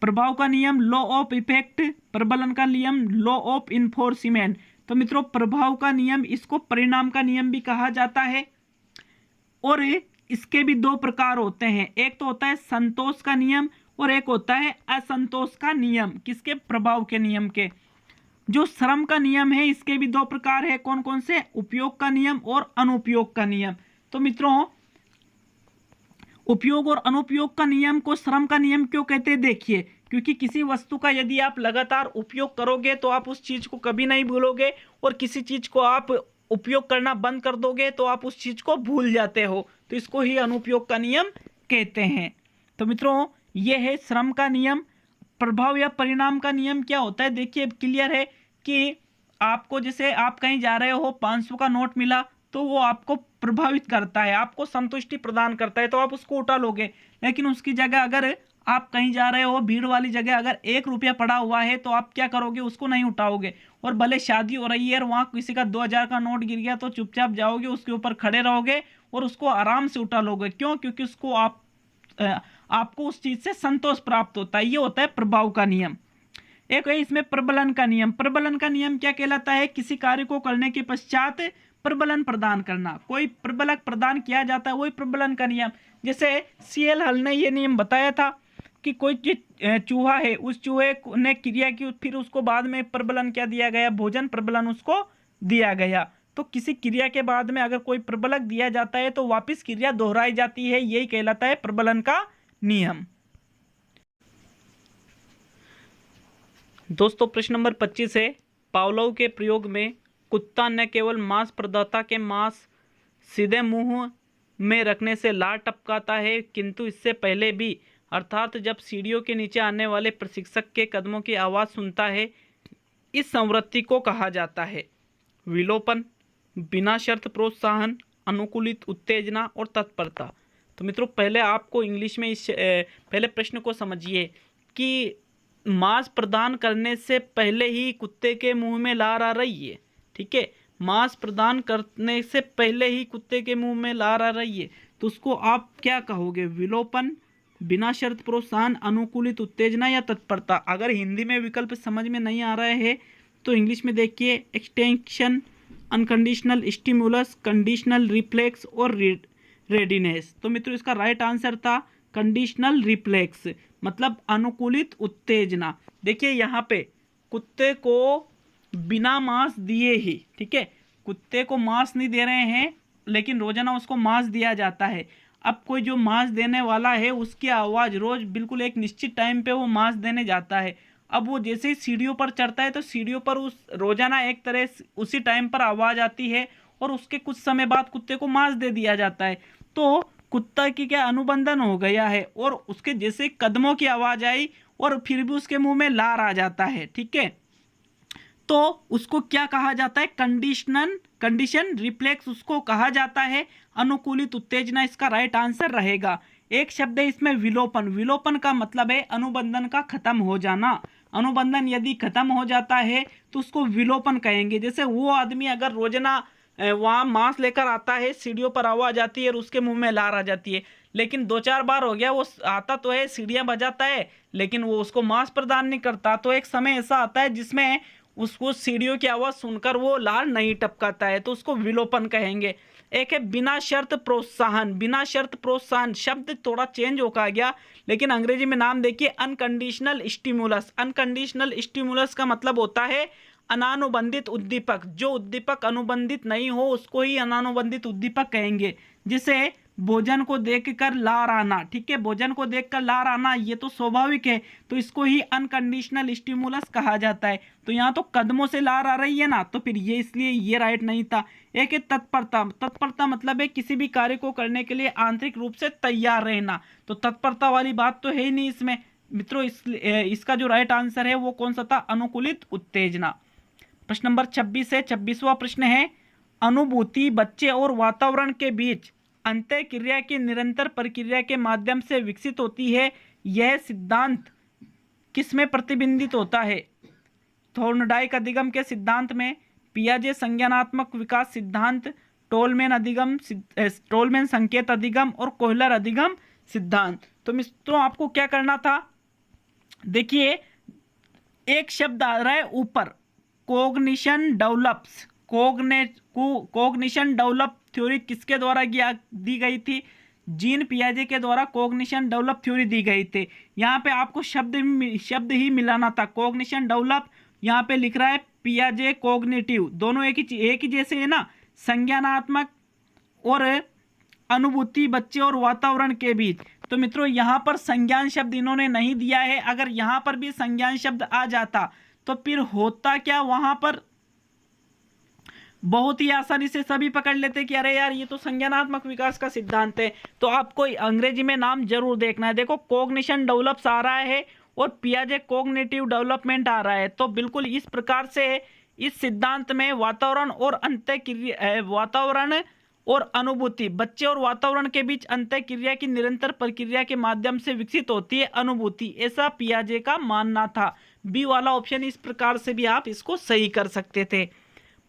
Speaker 2: प्रभाव का नियम लॉ ऑफ इफेक्ट, प्रबलन का नियम लॉ ऑफ इन्फोर्समेंट। तो मित्रों, प्रभाव का नियम, इसको परिणाम का नियम भी कहा जाता है। और इसके भी दो प्रकार होते हैं, एक तो होता है संतोष का नियम और एक होता है असंतोष का नियम। किसके? प्रभाव के नियम के। जो श्रम का नियम है, इसके भी दो प्रकार है, कौन कौन से? उपयोग का नियम और अनुपयोग का नियम। तो मित्रों, उपयोग और अनुपयोग का नियम को श्रम का नियम क्यों कहते हैं? देखिए, क्योंकि किसी वस्तु का यदि आप लगातार उपयोग करोगे तो आप उस चीज को कभी नहीं भूलोगे, और किसी चीज को आप उपयोग करना बंद कर दोगे तो आप उस चीज को भूल जाते हो, तो इसको ही अनुपयोग का नियम कहते हैं। तो मित्रों, यह है श्रम का नियम। प्रभाव या परिणाम का नियम क्या होता है? देखिए, क्लियर है कि आपको, जैसे आप कहीं जा रहे हो, 500 का नोट मिला तो वो आपको प्रभावित करता है, आपको संतुष्टि प्रदान करता है, तो आप उसको उठा लोगे। लेकिन उसकी जगह अगर आप कहीं जा रहे हो भीड़ वाली जगह, अगर 1 रुपया पड़ा हुआ है तो आप क्या करोगे? उसको नहीं उठाओगे। और भले शादी हो रही है और वहाँ किसी का 2000 का नोट गिर गया तो चुपचाप जाओगे, उसके ऊपर खड़े रहोगे और उसको आराम से उठा लोगे। क्यों? क्योंकि उसको आपको उस चीज से संतोष प्राप्त होता है। ये होता है प्रभाव का नियम। एक है इसमें प्रबलन का नियम। प्रबलन का नियम क्या कहलाता है? किसी कार्य को करने के पश्चात प्रबलन प्रदान करना, कोई प्रबलक प्रदान किया जाता है, वही प्रबलन का नियम। जैसे CL हल ने ये नियम बताया था कि कोई चूहा है, उस चूहे ने क्रिया की, फिर उसको बाद में प्रबलन क्या दिया गया? भोजन प्रबलन उसको दिया गया। तो किसी क्रिया के बाद में अगर कोई प्रबलक दिया जाता है तो वापस क्रिया दोहराई जाती है, यही कहलाता है प्रबलन का नियम। दोस्तों, प्रश्न नंबर 25 है, पावलोव के प्रयोग में कुत्ता न केवल मांस प्रदाता के मांस सीधे मुंह में रखने से लार टपकाता है, किंतु इससे पहले भी, अर्थात जब सीढ़ियों के नीचे आने वाले प्रशिक्षक के कदमों की आवाज़ सुनता है। इस संवृत्ति को कहा जाता है विलोपन, बिना शर्त प्रोत्साहन, अनुकूलित उत्तेजना और तत्परता। तो मित्रों, पहले आपको इंग्लिश में इस पहले प्रश्न को समझिए कि मांस प्रदान करने से पहले ही कुत्ते के मुंह में लार आ रही है। ठीक है, मांस प्रदान करने से पहले ही कुत्ते के मुंह में लार आ रही है, तो उसको आप क्या कहोगे? विलोपन, बिना शर्त प्रोत्साहन, अनुकूलित उत्तेजना या तत्परता। अगर हिंदी में विकल्प समझ में नहीं आ रहा है तो इंग्लिश में देखिए, extension, unconditional stimulus, conditional reflex और रेडीनेस। तो मित्रों, इसका राइट आंसर था कंडीशनल रिफ्लेक्स, मतलब अनुकूलित उत्तेजना। देखिए, यहाँ पे कुत्ते को बिना मांस दिए ही, ठीक है, कुत्ते को मांस नहीं दे रहे हैं, लेकिन रोजाना उसको मांस दिया जाता है। अब कोई जो मांस देने वाला है, उसकी आवाज़ रोज बिल्कुल एक निश्चित टाइम पे वो मांस देने जाता है। अब वो जैसे ही सीढ़ियों पर चढ़ता है तो सीढ़ियों पर उस रोजाना एक तरह उसी टाइम पर आवाज़ आती है और उसके कुछ समय बाद कुत्ते को मांस दे दिया जाता है। तो कुत्ता की क्या अनुबंधन हो गया है, और उसके जैसे कदमों की आवाज़ आई और फिर भी उसके मुंह में लार आ जाता है। ठीक है, तो उसको क्या कहा जाता है? कंडीशन रिफ्लेक्स उसको कहा जाता है। अनुकूलित उत्तेजना इसका राइट आंसर रहेगा। एक शब्द है इसमें विलोपन। विलोपन का मतलब है अनुबंधन का खत्म हो जाना। अनुबंधन यदि खत्म हो जाता है तो उसको विलोपन कहेंगे। जैसे वो आदमी अगर रोजाना वहाँ मांस लेकर आता है, सीढ़ियों पर आवाज आती है और उसके मुंह में लार आ जाती है, लेकिन 2-4 बार हो गया, वो आता तो है, सीढ़ियाँ बजाता है, लेकिन वो उसको मांस प्रदान नहीं करता। तो एक समय ऐसा आता है जिसमें उसको सीढ़ियों की आवाज़ सुनकर वो लार नहीं टपकाता है, तो उसको विलोपन कहेंगे।
Speaker 3: एक है बिना शर्त प्रोत्साहन। बिना शर्त प्रोत्साहन शब्द थोड़ा चेंज होकर गया, लेकिन अंग्रेजी में नाम देखिए अनकंडीशनल स्टिमुलस। अनकंडीशनल स्टिमुलस का मतलब होता है अनानुबंधित उद्दीपक। जो उद्दीपक अनुबंधित नहीं हो उसको ही अनानुबंधित उद्दीपक कहेंगे। जिसे भोजन को देखकर लार आना, ठीक है, भोजन को देखकर लार आना ये तो स्वाभाविक है, तो इसको ही अनकंडीशनल स्टिमुलस कहा जाता है। तो यहाँ तो कदमों से लार आ रही है ना, तो फिर ये इसलिए ये राइट नहीं था। एक है तत्परता। तत्परता मतलब है किसी भी कार्य को करने के लिए आंतरिक रूप से तैयार रहना, तो तत्परता वाली बात तो है ही नहीं इसमें मित्रों। इसका जो राइट आंसर है वो कौन सा था? अनुकूलित उत्तेजना। प्रश्न नंबर 26 है। 26वां प्रश्न है, अनुभूति बच्चे और वातावरण के बीच अंतःक्रिया की निरंतर प्रक्रिया के माध्यम से विकसित होती है। यह सिद्धांत किसमें प्रतिबिंबित होता है? थॉर्नडाइक अधिगम के सिद्धांत में, पियाजे संज्ञानात्मक विकास सिद्धांत, टोलमैन संकेत अधिगम और कोहलर अधिगम सिद्धांत। तो मित्रों आपको क्या करना था? देखिए एक शब्द आ रहा है ऊपर, cognition develops. Cognition develop theory किसके द्वारा दी गई थी? जीन पियाजे के द्वारा कोग्निशन डेवलप थ्योरी दी गई थी। यहाँ पे आपको शब्द ही मिलाना था। कोग्निशन डेवलप यहाँ पे लिख रहा है पियाजे कोग्निटिव, दोनों एक ही जैसे है ना। संज्ञानात्मक और अनुभूति बच्चे और वातावरण के बीच। तो मित्रों यहाँ पर संज्ञान शब्द इन्होंने नहीं दिया है। अगर यहाँ पर भी संज्ञान शब्द आ जाता तो फिर होता क्या, वहां पर बहुत ही आसानी से सभी पकड़ लेते कि अरे यार ये तो संज्ञानात्मक विकास का सिद्धांत है। तो आपको अंग्रेजी में नाम जरूर देखना है। देखो कोग्निशन डेवलप्स आ रहा है और पियाजे कोग्निटिव डेवलपमेंट आ रहा है। तो बिल्कुल इस प्रकार से इस सिद्धांत में वातावरण और अनुभूति, बच्चे और वातावरण के बीच अंतःक्रिया की निरंतर प्रक्रिया के माध्यम से विकसित होती है अनुभूति, ऐसा पियाजे का मानना था। बी वाला ऑप्शन इस प्रकार से भी आप इसको सही कर सकते थे।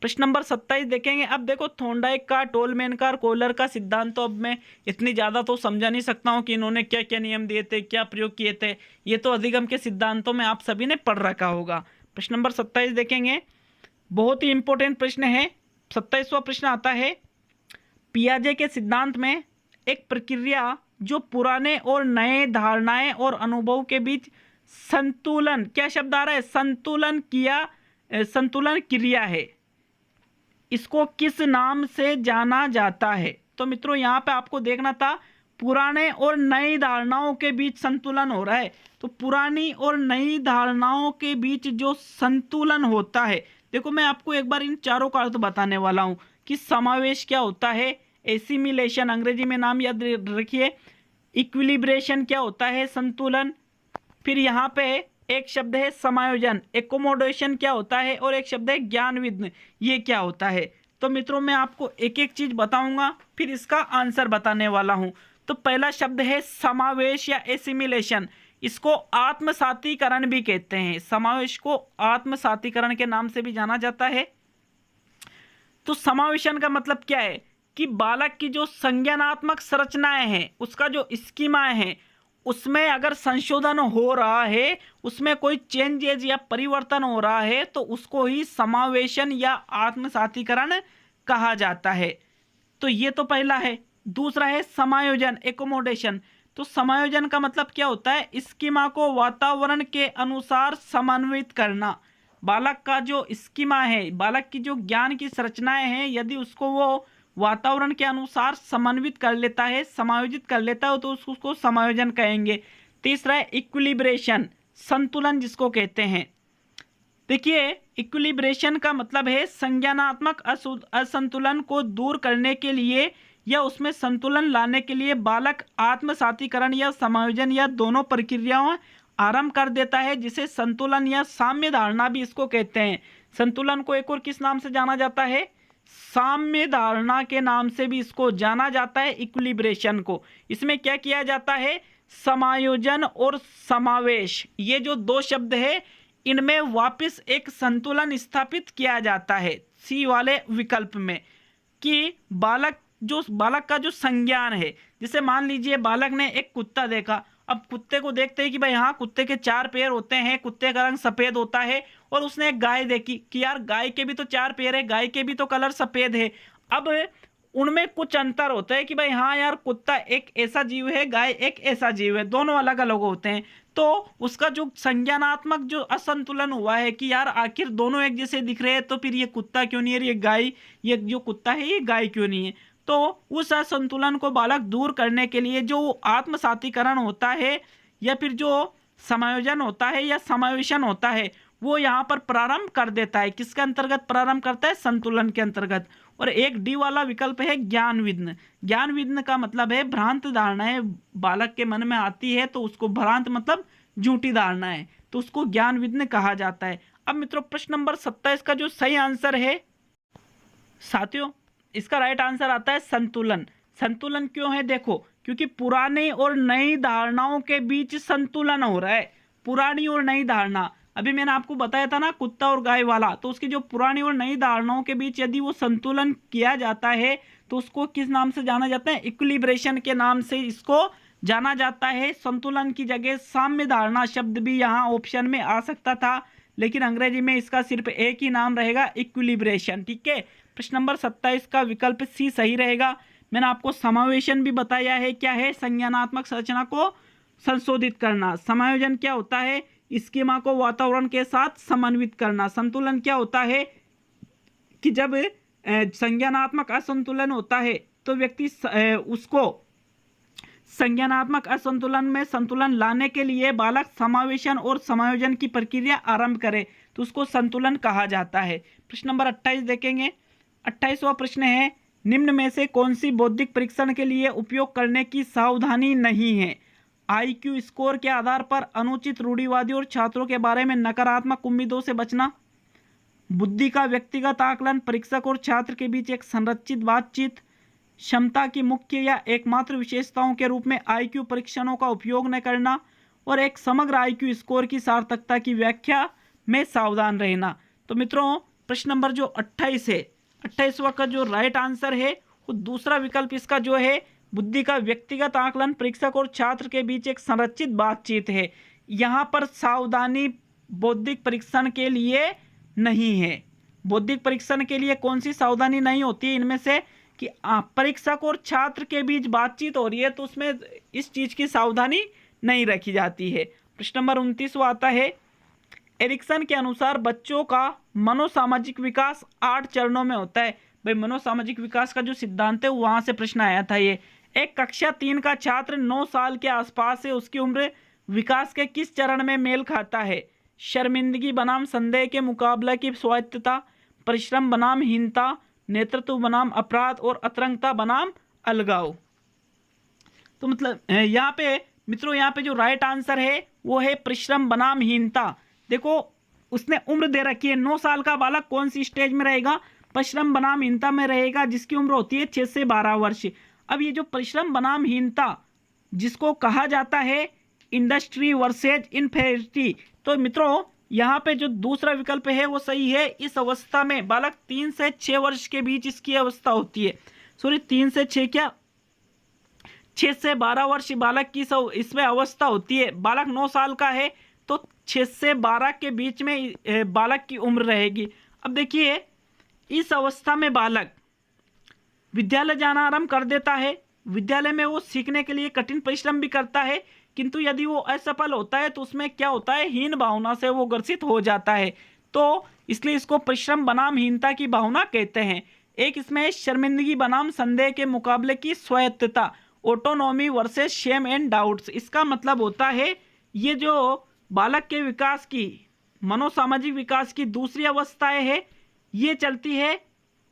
Speaker 3: प्रश्न नंबर 27 देखेंगे। अब देखो थॉर्नडाइक का, टोलमैन का और कोहलर का सिद्धांत तो अब मैं इतनी ज़्यादा तो समझा नहीं सकता हूँ कि इन्होंने क्या क्या नियम दिए थे, क्या प्रयोग किए थे। ये तो अधिगम के सिद्धांतों में आप सभी ने पढ़ रखा होगा। प्रश्न नंबर 27 देखेंगे, बहुत ही इंपॉर्टेंट प्रश्न है। 27वां प्रश्न आता है, पियाजे के सिद्धांत में एक प्रक्रिया जो पुराने और नए धारणाएं और अनुभव के बीच संतुलन, क्या शब्द आ रहा है? संतुलन क्रिया है, इसको किस नाम से जाना जाता है? तो मित्रों यहाँ पे आपको देखना था पुराने और नई धारणाओं के बीच संतुलन हो रहा है। तो पुरानी और नई धारणाओं के बीच जो संतुलन होता है, देखो मैं आपको एक बार इन चारों का अर्थ बताने वाला हूँ कि समावेश क्या होता है, एसिमिलेशन अंग्रेजी में नाम याद रखिए, इक्विलिब्रेशन क्या होता है, संतुलन, फिर यहाँ पे एक शब्द है समायोजन, एकोमोडेशन क्या होता है, और एक शब्द है ज्ञानविद, ये क्या होता है। तो मित्रों मैं आपको एक एक चीज बताऊंगा, फिर इसका आंसर बताने वाला हूं। तो पहला शब्द है समावेश या एसिमिलेशन, इसको आत्मसातीकरण भी कहते हैं। समावेश को आत्मसातीकरण के नाम से भी जाना जाता है। तो समावेशन का मतलब क्या है कि बालक की जो संज्ञानात्मक संरचनाएं हैं, उसका जो स्कीमा है, उसमें अगर संशोधन हो रहा है, उसमें कोई चेंजेज या परिवर्तन हो रहा है, तो उसको ही समावेशन या आत्मसातीकरण कहा जाता है। तो ये तो पहला है। दूसरा है समायोजन, एकोमोडेशन। तो समायोजन का मतलब क्या होता है? स्कीमा को वातावरण के अनुसार समन्वित करना। बालक का जो स्कीमा है, बालक की जो ज्ञान की संरचनाएं हैं, यदि उसको वो वातावरण के अनुसार समन्वित कर लेता है, समायोजित कर लेता है, तो उसको समायोजन कहेंगे। तीसरा है इक्विलिब्रेशन, संतुलन जिसको कहते हैं। देखिए इक्विलिब्रेशन का मतलब है संज्ञानात्मक असंतुलन को दूर करने के लिए या उसमें संतुलन लाने के लिए बालक आत्मसातीकरण या समायोजन या दोनों प्रक्रियाओं आरंभ कर देता है, जिसे संतुलन या साम्य धारणा भी इसको कहते हैं। संतुलन को एक और किस नाम से जाना जाता है? साम्य धारणा के नाम से भी इसको जाना जाता है, इक्विलिब्रेशन को। इसमें क्या किया जाता है? समायोजन और समावेश, ये जो दो शब्द है, इनमें वापस एक संतुलन स्थापित किया जाता है सी वाले विकल्प में, कि बालक का जो संज्ञान है, जैसे मान लीजिए बालक ने एक कुत्ता देखा। अब कुत्ते को देखते हैं कि भाई हाँ कुत्ते के 4 पैर होते हैं, कुत्ते का रंग सफेद होता है, और उसने एक गाय देखी कि यार गाय के भी तो 4 पैर है, गाय के भी तो कलर सफेद है। अब उनमें कुछ अंतर होता है कि भाई हाँ यार, कुत्ता एक ऐसा जीव है, गाय एक ऐसा जीव है, दोनों अलग अलग होते हैं। तो उसका जो संज्ञानात्मक जो असंतुलन हुआ है कि यार आखिर दोनों एक जैसे दिख रहे हैं, तो फिर ये कुत्ता क्यों नहीं है, ये गाय, ये जो कुत्ता है ये गाय क्यों नहीं है। तो उस असंतुलन को बालक दूर करने के लिए जो आत्मसातीकरण होता है या फिर जो समायोजन होता है या समावेशन होता है, वो यहाँ पर प्रारंभ कर देता है। किसके अंतर्गत प्रारंभ करता है? संतुलन के अंतर्गत। और एक डी वाला विकल्प है ज्ञान विघ्न। ज्ञान विघ्न का मतलब है भ्रांत धारणाएं बालक के मन में आती है, तो उसको भ्रांत मतलब झूठी धारणा है, तो उसको ज्ञान विघ्न कहा जाता है। अब मित्रों प्रश्न नंबर 27 का जो सही आंसर है साथियों, इसका राइट आंसर आता है संतुलन। संतुलन क्यों है? देखो, क्योंकि पुरानी और नई धारणाओं के बीच संतुलन हो रहा है। पुरानी और नई धारणा, अभी मैंने आपको बताया था ना कुत्ता और गाय वाला, तो उसकी जो पुरानी और नई धारणाओं के बीच यदि वो संतुलन किया जाता है तो उसको किस नाम से जाना जाता है? इक्विलिब्रेशन के नाम से इसको जाना जाता है। संतुलन की जगह साम्य धारणा शब्द भी यहाँ ऑप्शन में आ सकता था, लेकिन अंग्रेजी में इसका सिर्फ एक ही नाम रहेगा, इक्विलिब्रेशन। ठीक है, प्रश्न नंबर 27 का विकल्प सी सही रहेगा। मैंने आपको समावेशन भी बताया है, क्या है? संज्ञानात्मक संरचना को संशोधित करना। समायोजन क्या होता है? स्कीमा को वातावरण के साथ समन्वित करना। संतुलन क्या होता है कि जब संज्ञानात्मक असंतुलन होता है तो व्यक्ति उसको संज्ञानात्मक असंतुलन में संतुलन लाने के लिए बालक समावेशन और समायोजन की प्रक्रिया आरंभ करे, तो उसको संतुलन कहा जाता है। प्रश्न नंबर 28 देखेंगे। 28वां प्रश्न है, निम्न में से कौन सी बौद्धिक परीक्षण के लिए उपयोग करने की सावधानी नहीं है? IQ स्कोर के आधार पर अनुचित रूढ़िवादी और छात्रों के बारे में नकारात्मक उम्मीदों से बचना, बुद्धि का व्यक्तिगत आकलन, परीक्षक और छात्र के बीच एक संरचित बातचीत, क्षमता की मुख्य या एकमात्र विशेषताओं के रूप में IQ परीक्षणों का उपयोग न करना, और एक समग्र IQ स्कोर की सार्थकता की व्याख्या में सावधान रहना। तो मित्रों प्रश्न नंबर जो 28 है, 28वां का जो राइट आंसर है वो दूसरा विकल्प इसका जो है बुद्धि का व्यक्तिगत आकलन, परीक्षक और छात्र के बीच एक संरचित बातचीत है। यहाँ पर सावधानी बौद्धिक परीक्षण के लिए नहीं है। बौद्धिक परीक्षण के लिए कौन सी सावधानी नहीं होती है इनमें से? कि परीक्षक और छात्र के बीच बातचीत हो रही है, तो उसमें इस चीज की सावधानी नहीं रखी जाती है। प्रश्न नंबर 29 आता है, एरिक्सन के अनुसार बच्चों का मनोसामाजिक विकास 8 चरणों में होता है। भाई मनोसामाजिक विकास का जो सिद्धांत है वहां से प्रश्न आया था ये। एक कक्षा 3 का छात्र 9 साल के आसपास है, उसकी उम्र विकास के किस चरण में मेल खाता है? शर्मिंदगी बनाम संदेह के मुकाबले की स्वायत्तता, परिश्रम बनाम हीनता, नेतृत्व बनाम अपराध, और अतरंगता बनाम अलगाव। तो मतलब यहाँ पे मित्रों, यहाँ पे जो राइट आंसर है वो है परिश्रम बनाम हीनता। देखो उसने उम्र दे रखी है, 9 साल का बालक कौन सी स्टेज में रहेगा? परिश्रम बनाम हीनता में रहेगा, जिसकी उम्र होती है 6 से 12 वर्ष। अब ये जो परिश्रम बनाम हीनता जिसको कहा जाता है इंडस्ट्री वर्सेज इनफेरिटी, तो मित्रों यहाँ पे जो दूसरा विकल्प है वो सही है। इस अवस्था में बालक 3 से 6 वर्ष के बीच इसकी अवस्था होती है। सॉरी 3 से 6 क्या, 6 से 12 वर्ष बालक की इसमें अवस्था होती है। बालक 9 साल का है तो 6 से 12 के बीच में बालक की उम्र रहेगी। अब देखिए इस अवस्था में बालक विद्यालय जाना आरंभ कर देता है। विद्यालय में वो सीखने के लिए कठिन परिश्रम भी करता है, किंतु यदि वो असफल होता है तो उसमें क्या होता है? हीन भावना से वो ग्रसित हो जाता है। तो इसलिए इसको परिश्रम बनाम हीनता की भावना कहते हैं। एक इसमें है शर्मिंदगी बनाम संदेह के मुकाबले की स्वायत्तता, autonomy versus shame and doubts. इसका मतलब होता है ये जो बालक के विकास की, मनोसामाजिक विकास की दूसरी अवस्थाएं है, ये चलती है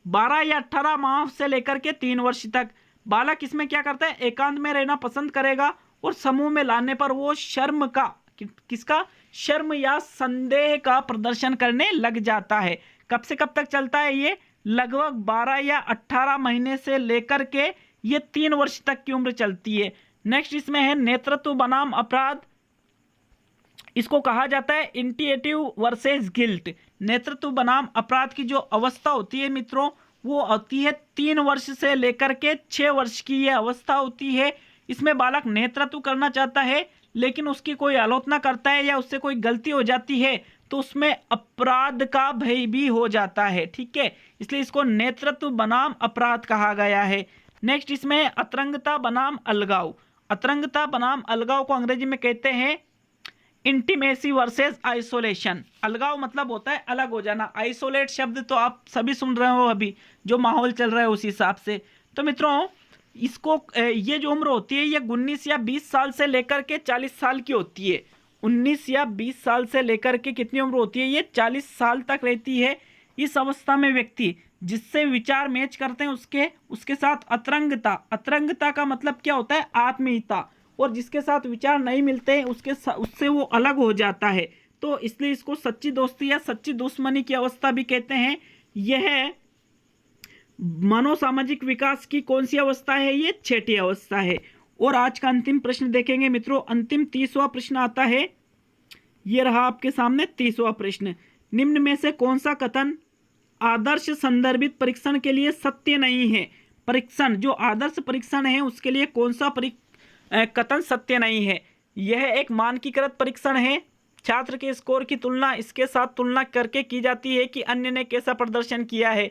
Speaker 3: 12 या 18 माह से लेकर के 3 वर्ष तक। बालक इसमें क्या करता है? एकांत में रहना पसंद करेगा, और समूह में लाने पर वो शर्म का, किसका? शर्म या संदेह का प्रदर्शन करने लग जाता है। कब से कब तक चलता है ये? लगभग 12 या 18 महीने से लेकर के ये 3 वर्ष तक की उम्र चलती है। नेक्स्ट इसमें है नेतृत्व बनाम अपराध। इसको कहा जाता है इंटिएटिव वर्सेस गिल्ट। नेतृत्व बनाम अपराध की जो अवस्था होती है मित्रों, वो होती है 3 वर्ष से लेकर के 6 वर्ष की ये अवस्था होती है। इसमें बालक नेतृत्व करना चाहता है, लेकिन उसकी कोई आलोचना करता है या उससे कोई गलती हो जाती है तो उसमें अपराध का भय भी हो जाता है, ठीक है, इसलिए इसको नेतृत्व बनाम अपराध कहा गया है। नेक्स्ट इसमें अतरंगता बनाम अलगाव। अतरंगता बनाम अलगाव को अंग्रेजी में कहते हैं इंटीमेसी वर्सेस आइसोलेशन। अलगाव मतलब होता है अलग हो जाना, आइसोलेट शब्द तो आप सभी सुन रहे हो, अभी जो माहौल चल रहा है उस हिसाब से। तो मित्रों इसको ये जो उम्र होती है ये 19 या 20 साल से लेकर के 40 साल की होती है। 19 या 20 साल से लेकर के कितनी उम्र होती है, ये 40 साल तक रहती है। इस अवस्था में व्यक्ति जिससे विचार मैच करते हैं उसके साथ अतरंगता का मतलब क्या होता है, आत्मीयता, और जिसके साथ विचार नहीं मिलते हैं उससे वो अलग हो जाता है। तो इसलिए इसको सच्ची दोस्ती या सच्ची दुश्मनी की अवस्था भी कहते हैं। यह मनोसामाजिक विकास की कौन सी अवस्था है, ये छठी अवस्था है। और आज का अंतिम प्रश्न देखेंगे मित्रों। अंतिम 30वां प्रश्न आता है, ये रहा आपके सामने 30वां प्रश्न। निम्न में से कौन सा कथन आदर्श संदर्भित परीक्षण के लिए सत्य नहीं है। परीक्षण जो आदर्श परीक्षण है उसके लिए कौन सा कथन सत्य नहीं है। यह एक मानकीकृत परीक्षण है। छात्र के स्कोर की तुलना इसके साथ तुलना करके की जाती है कि अन्य ने कैसा प्रदर्शन किया है।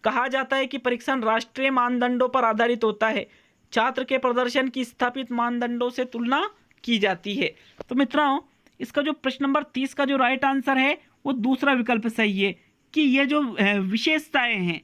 Speaker 3: कहा जाता है कि परीक्षण राष्ट्रीय मानदंडों पर आधारित होता है। छात्र के प्रदर्शन की स्थापित मानदंडों से तुलना की जाती है। तो मित्रों इसका जो प्रश्न नंबर 30 का जो राइट आंसर है वो दूसरा विकल्प सही है कि ये जो विशेषताएं हैं,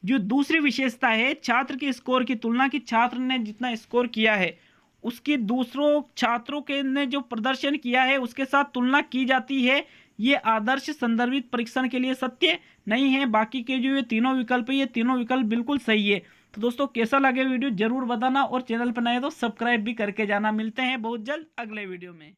Speaker 3: जो दूसरी विशेषता है छात्र के स्कोर की तुलना, की छात्र ने जितना स्कोर किया है उसकी दूसरों छात्रों के ने जो प्रदर्शन किया है उसके साथ तुलना की जाती है, ये आदर्श संदर्भित परीक्षण के लिए सत्य नहीं है। बाकी के जो ये तीनों विकल्प है ये तीनों विकल्प बिल्कुल सही है। तो दोस्तों कैसा लगे वीडियो जरूर बताना और चैनल पर नए तो सब्सक्राइब भी करके जाना। मिलते हैं बहुत जल्द अगले वीडियो में।